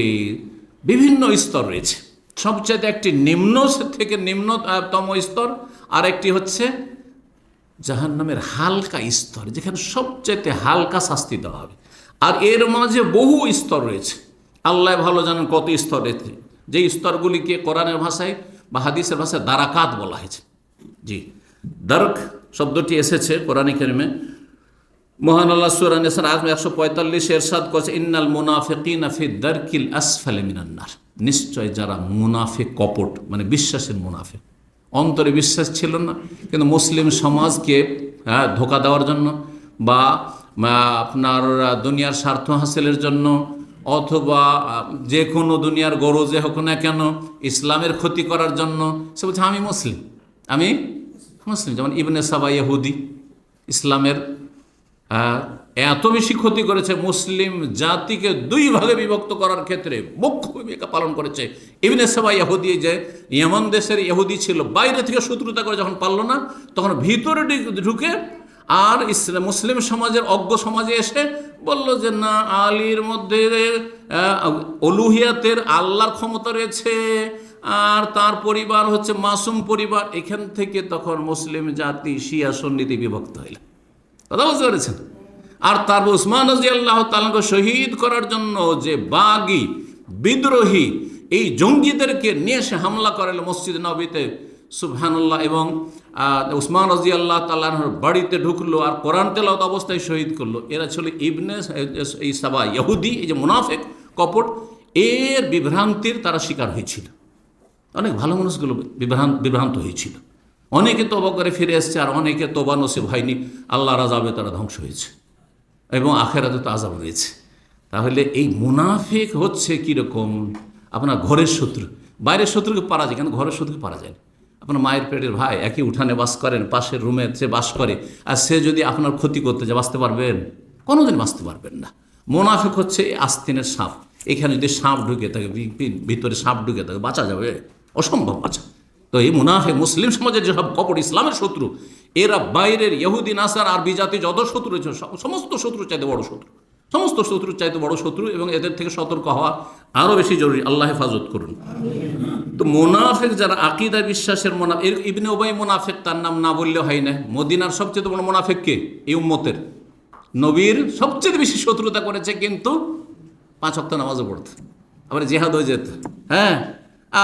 বিভিন্ন স্তর রয়েছে। সবচেয়ে একটি নিম্ন থেকে নিম্নতম স্তর, আর একটি হচ্ছে জাহান্নামের হালকা স্তর, যেখানে সবচেয়ে হালকা শাস্তি দেওয়া হবে। আর এর মাঝে বহু স্তর রয়েছে, আল্লাহ ভালো জানেন কত স্তর রয়েছে। যে স্তরগুলিকে কোরআনের ভাষায় বা হাদিসের ভাষায় দারাকাত বলা হয়েছে। জি, দারক শব্দটি এসেছে কোরআনে কারিমে। মহান আল্লাহ সূরা নিসা আয়াত 145 ইরশাদ করেছে, ইন্নাল মুনাফিকিনা ফি দারকিল আসফালি মিনান নার, নিশ্চয় যারা মুনাফিক, কপট মানে বিশ্বাসের মুনাফিক, অন্তরে বিশ্বাস ছিল না, কিন্তু মুসলিম সমাজকে ধোঁকা দেওয়ার জন্য বা আপনার দুনিয়ার স্বার্থ হাসিলের জন্য, অথবা যে কোনো দুনিয়ার গরজে হোক না কেন ইসলামের ক্ষতি করার জন্য সে বলছে আমি মুসলিম, আমি মুসলিম। যেমন ইবনে সাবা ইহুদি, ইসলামের এত বেশি ক্ষতি করেছে, মুসলিম জাতিকে 2 ভাগে বিভক্ত করার ক্ষেত্রে মুখ্য ভূমিকা পালন করেছে। ইবনে সাবা ইহুদি, যে ইয়েমন দেশের ইহুদি ছিল, বাইরে থেকে শত্রুতা করে যখন পারল না, তখন ভিতরে ঢুকে আর মুসলিম সমাজের অজ্ঞ সমাজে এসে বলল যে না, আলীর মধ্যে উলুহিয়াতের আল্লাহর ক্ষমতা রয়েছে, আর তার পরিবার হচ্ছে মাসুম পরিবার। এখান থেকে তখন মুসলিম জাতি শিয়া সুন্নিতে বিভক্ত হইল। কথা বুঝতে পেরেছেন? আর তারপর উসমান রাদিয়াল্লাহু তাআলাকে শহীদ করার জন্য যে বাগী বিদ্রোহী এই জঙ্গিদেরকে নিয়ে এসে হামলা করালো মসজিদ নববীতে, সুবহানাল্লাহ, এবং উসমান রাদিয়াল্লাহু তাআলার বাড়িতে ঢুকলো আর কোরআন তেলাওয়াত অবস্থায় শহীদ করলো। এরা ছিল ইবনে এই সাবা ইহুদি, এই যে মুনাফিক কপট, এর বিভ্রান্তির তারা শিকার হয়েছিল। অনেক ভালো মানুষগুলো বিভ্রান্ত হয়েছিল। অনেকে তওবা করে ফিরে এসছে, আর অনেকে তওবা নসিব হয়নি, আল্লাহর আযাবে তারা ধ্বংস হয়েছে, এবং আখিরাতে তো আযাব রয়েছে। তাহলে এই মুনাফিক হচ্ছে কীরকম? আপনার ঘরের শত্রু। বাইরের শত্রুকে পারা যায়, কিন্তু ঘরের শত্রুকে পারা যায় না। আপনার মায়ের পেটের ভাই, একই উঠানে বাস করেন, পাশের রুমে সে বাস করে, আর সে যদি আপনার ক্ষতি করতে যায়, বাঁচতে পারবেন? কোনোদিন বাঁচতে পারবেন না। মুনাফিক হচ্ছে আস্তিনের সাপ। এখানে যদি সাপ ঢুকে থাকে, ভিতরে সাপ ঢুকে থাকে, বাঁচা যাবে? অসম্ভব বাঁচা। তো এই মুনাফিক মুসলিম সমাজের যেসব কপট ইসলামের শত্রু, এরা বাইরের ইহুদি নাসার আরবি জাতি যত শত্রু রয়েছে, সমস্ত শত্রুর চাইতে বড় শত্রু, সমস্ত শত্রুর চাইতে বড় শত্রু, এবং এদের থেকে সতর্ক হওয়া আরও বেশি জরুরি। আল্লাহ হেফাজত করুন। তো মুনাফিক যারা আকীদা বিশ্বাসের মুনাফিক, ইবনে উবাই মুনাফিক, তার নাম না বললে হয় না। মদিনার সবচেয়ে বড় মুনাফিক কে? এই উম্মতের নবীর সবচেয়ে বেশি শত্রুতা করেছে, কিন্তু 5 ওয়াক্ত নামাজও পড়তো, আবার জিহাদ হয়ে যেত। হ্যাঁ,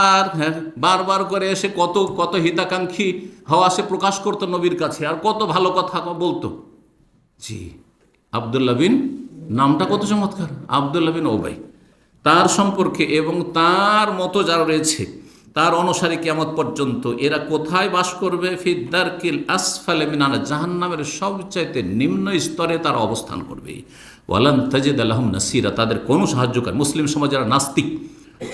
আর হ্যাঁ, বারবার করে এসে কত কত হিতাকাঙ্ক্ষী হওয়া সে প্রকাশ করতো নবীর কাছে, আর কত ভালো কথা বলতো। জি, আব্দুল্লাহ বিন, নামটা কত চমৎকার, আব্দুল্লাহ বিন উবাই। তার সম্পর্কে এবং তার মতো যারা রয়েছে, তার অনুসারী কিয়ামত পর্যন্ত, এরা কোথায় বাস করবে? ফিদ্দারকিল আসফালে মিনান, জাহান্নামের সবচাইতে নিম্ন স্তরে তারা অবস্থান করবে। ওয়ালান তাজিদ লাহুম নাসিরা, তাদের কোনো সাহায্যকারী। মুসলিম সমাজ যারা নাস্তিক,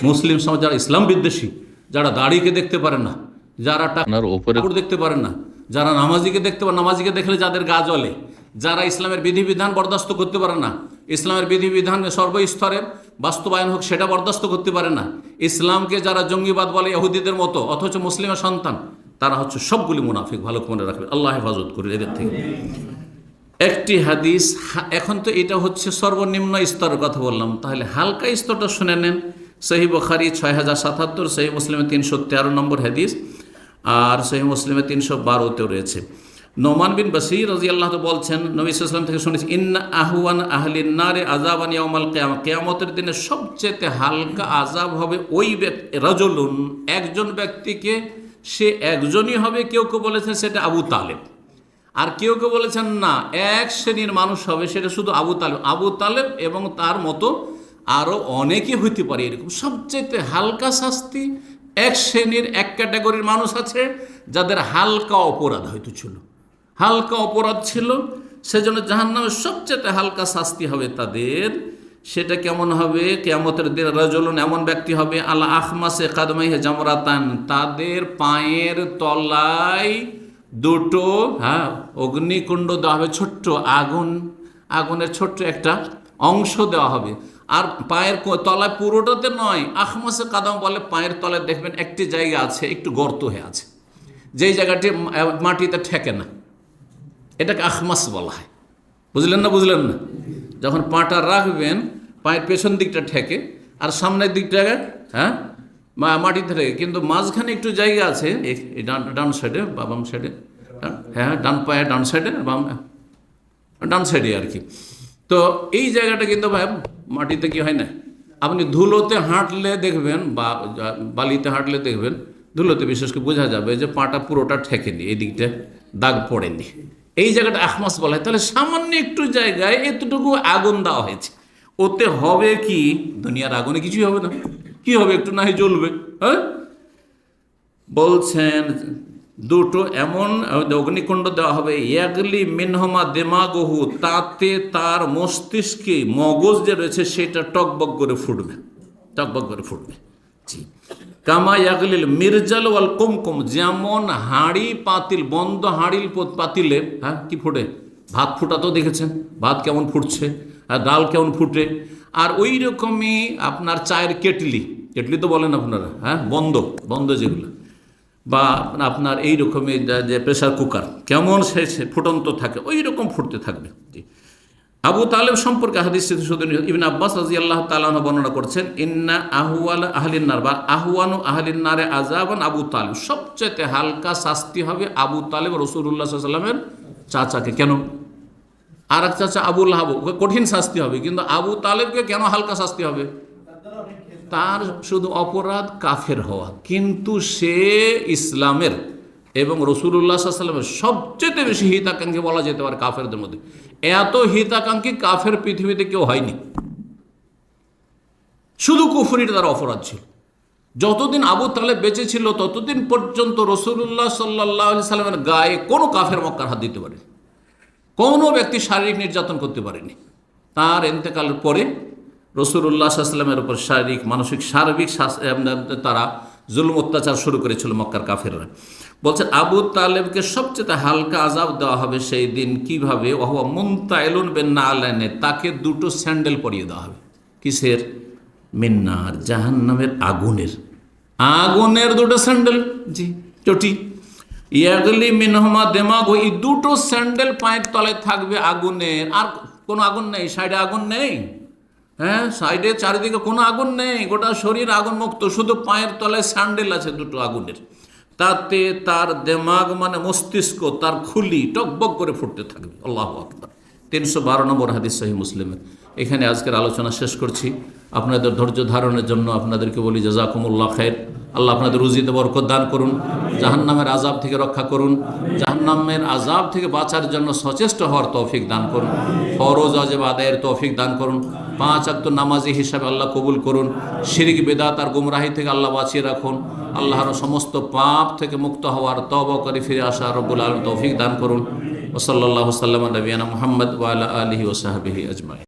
মুসলিম সমাজ যারা ইসলাম বিদ্বেষী, যারা দাড়িকে দেখতে পারে না, যারা টাকার উপরে দেখতে পারে না, যারা নামাজিকে দেখতে পারে, নামাজিকে দেখলে যাদের গা জ্বলে, যারা ইসলামের বিধিবিধান বরদাস্ত করতে পারে না, ইসলামের বিধিবিধান সর্বস্তরের বাস্তবায়ন হোক সেটা বরদাস্ত করতে পারে না, ইসলামকে যারা জঙ্গিবাদ বলে ইহুদিদের মতো, অথচ মুসলিমের সন্তান, তারা হচ্ছে সবগুলি মুনাফিক। ভালো মনে রাখবে, আল্লাহ হেফাজত করে এদের থেকে। একটি হাদিস, এখন তো এটা হচ্ছে সর্বনিম্ন স্তরের কথা বললাম, তাহলে হালকা স্তরটা শুনে নেন। সহিহ বুখারী 6077, সহিহ মুসলিমে 313 নম্বর হাদিস, আর সহিহ মুসলিমে 312তেও রয়েছে। নোমান বিন বশীর রাদিয়াল্লাহু তাআলা বলছেন, নবী সাল্লাল্লাহু আলাইহি ওয়াসাল্লাম থেকে শুনেছি, ইন্না আহওয়ান আহলিন নারে আযাবান ইয়াউমাল কিয়ামা, কিয়ামতের দিনে সবচেয়ে হালকা আযাব হবে ওই ব্যক্তি, রাজুলুন, একজন ব্যক্তিকে, সে একজনই হবে। কেউ কেউ বলেছেন সেটা আবু তালেব, আর কেউ কেউ বলেছেন না, এক শ্রেণীর মানুষ হবে, সেটা শুধু আবু তালেব। আবু তালেব এবং তার মতো আরও অনেকে হইতে পারে। এরকম সবচেয়ে হালকা শাস্তি, এক শ্রেণীর, এক ক্যাটাগরির মানুষ আছে যাদের হালকা অপরাধ হয়তো ছিল, হালকা অপরাধ ছিল, সেজন্য জাহান্নামের সবচেয়ে হালকা শাস্তি হবে তাদের। সেটা কেমন হবে? কিয়ামতের দিন রাজুলুন, এমন ব্যক্তি হবে, আলা আখমাসে কাদমাইহে জামরাতান, তাদের পায়ের তলায় দুটো অগ্নিকুণ্ড দেওয়া হবে, ছোট্ট আগুনের ছোট্ট একটা অংশ দেওয়া হবে। আর পায়ের তলায় পুরোটাতে নয়, আখমাসে কাদাম বলে, পায়ের তলায় দেখবেন একটি জায়গা আছে একটু গর্ত হয়ে আছে, যেই জায়গাটি মাটিতে ঠেকে না, এটাকে আখমাস বলা হয়। বুঝলেন না? বুঝলেন না? যখন পাটা রাখবেন, পায়ের পেছন দিকটা ঠেকে, আর সামনের দিকটা মাটিতে ঠেকে, কিন্তু মাঝখানে একটু জায়গা আছে, ডান সাইডে বা বাম সাইডে, হ্যাঁ, ডান পায়ে ডান সাইডে, ডান সাইডে আর কি। তো এই জায়গাটা কিন্তু ভাই মাটিতে কি হয় না, আপনি ধুলোতে হাঁটলে দেখবেন বা বালিতে হাঁটলে দেখবেন, ধুলোতে বিশেষ করে বোঝা যাবে যে পাটা পুরোটা ঠেকেনি, এই দিকটা দাগ পড়েনি, এই জায়গাটা আখমাস বলা হয়। তাহলে সামান্য একটু জায়গায় এতটুকু আগুন দেওয়া হয়েছে, ওতে হবে কি? দুনিয়ার আগুনে কিছুই হবে না, কি হবে? একটু না হয় জ্বলবে। হ্যাঁ, বলছেন দুটো এমন অগ্নিকুণ্ড দেওয়া হবে, ইয়াগলি মিনহমা দেমাগহু, তাতে তার মস্তিষ্কে মগজ যে রয়েছে সেটা টকবক করে ফুটবে, টকবক করে ফুটবে। জি, কামা ইয়াগলিল মির্জাল ওয়াল কুমকুম, যেমন হাঁড়ি পাতিল, বন্ধ হাঁড়ির পাতিলে কি ফুটে, ভাত ফুটা তো দেখেছেন, ভাত কেমন ফুটছে, আর ডাল কেমন ফুটে, আর ওই রকমই আপনার চায়ের কেটলি তো বলেন আপনারা, বন্ধ যেগুলো, বা আপনার এই রকমের যে প্রেসার কুকার কেমন সে ফুটন্ত থাকে ওই রকম ফুটতে থাকবে। জি, আবু তালেব সম্পর্কে হাদিস শুধু ইবনে আব্বাস রাদিয়াল্লাহু তাআলা আনহু বর্ণনা করছেন, ইন্না আহওয়াল আহলিন নার বা আহওয়ানু আহলিন নারে আযাবান আবু তালেব, সবচেয়ে হালকা শাস্তি হবে আবু তালেব রাসূলুল্লাহ সাল্লাল্লাহু আলাইহি ওয়াসাল্লামের চাচাকে। কেন? আর এক চাচা আবু লাহাব, ওকে কঠিন শাস্তি হবে, কিন্তু আবু তালেবকে কেন হালকা শাস্তি হবে? তার শুধু অপরাধ কাফের হওয়া, কিন্তু সে ইসলামের এবং রাসূলুল্লাহ সাল্লাল্লাহু আলাইহি ওয়াসাল্লামের সবচেয়ে বেশি হিতাকাঙ্ক্ষী বলা যেতে পারে কাফেরদের মধ্যে। এত হিতাকাঙ্ক্ষী কাফের পৃথিবীতে কেউ হয়নি। শুধু কুফরির তার অপরাধ ছিল। যতদিন আবু তালেব বেঁচে ছিল ততদিন পর্যন্ত রাসূলুল্লাহ সাল্লাল্লাহু আলাইহি সাল্লামের গায়ে কোনো কাফের মক্কার হাত দিতে পারেনি, কোনো ব্যক্তি শারীরিক নির্যাতন করতে পারেনি। তার ইন্তেকালের পরে রাসূলুল্লাহ সাল্লাল্লাহু আলাইহি সাল্লামের উপর শারীরিক মানসিক সার্বিক তারা জুলুম অত্যাচার শুরু করেছিল মক্কার কাফেররা। বলছেন আবু তালেবকে সবচেয়ে হালকা আযাব দেওয়া হবে সেই দিন। কিভাবে? ওয়া মুনতাইলুন বিন্নালাইনে, তাকে দুটো স্যান্ডেল পরিয়ে দেওয়া হবে। কিসের? মিন্নার, জাহান্নামের আগুনের। আগুনের দুটো স্যান্ডেল, জি চটি। ইয়াগলি মিনহুমা দিমাগ, এই দুটো স্যান্ডেল পায়ের তলায় থাকবে আগুনের। আর কোনো আগুন নেই, সাইডে আগুন নেই, হ্যাঁ সাইডে চারিদিকে কোনো আগুন নেই, গোটা শরীর আগুন মুক্ত, শুধু পায়ের তলায় স্যান্ডেল আছে দুটো আগুনের। তাতে তার দেমাগ মানে মস্তিষ্ক, তার খুলি টকবক করে ফুটতে থাকবে। আল্লাহু আকবার। 312 নম্বর হাদিস সহিহ মুসলিমের। এখানে আজকের আলোচনা শেষ করছি। আপনাদের ধৈর্য ধারণের জন্য আপনাদেরকে বলি জাযাকুমুল্লাহ খায়র। আল্লাহ আপনাদের রুজিতে বরকত দান করুন, জাহান্নামের আযাব থেকে রক্ষা করুন, জাহান্নামের আযাব থেকে বাঁচার জন্য সচেষ্ট হওয়ার তৌফিক দান করুন, ফরজ ওয়াজিব আদায়ের তৌফিক দান করুন, 5 ওয়াক্ত নামাজি হিসাবে আল্লাহ কবুল করুন, শিরক বিদআত আর গুমরাহি থেকে আল্লাহ বাঁচিয়ে রাখুন, আল্লাহর সমস্ত পাপ থেকে মুক্ত হওয়ার তওবা করে ফিরে আসা রব্বুল আলামিন তৌফিক দান করুন। ওয়া সাল্লাল্লাহু সাল্লামা নবিয়ানা মুহাম্মদ ওয়া আলা আলিহি ওয়া সাহবিহি আজমাইন।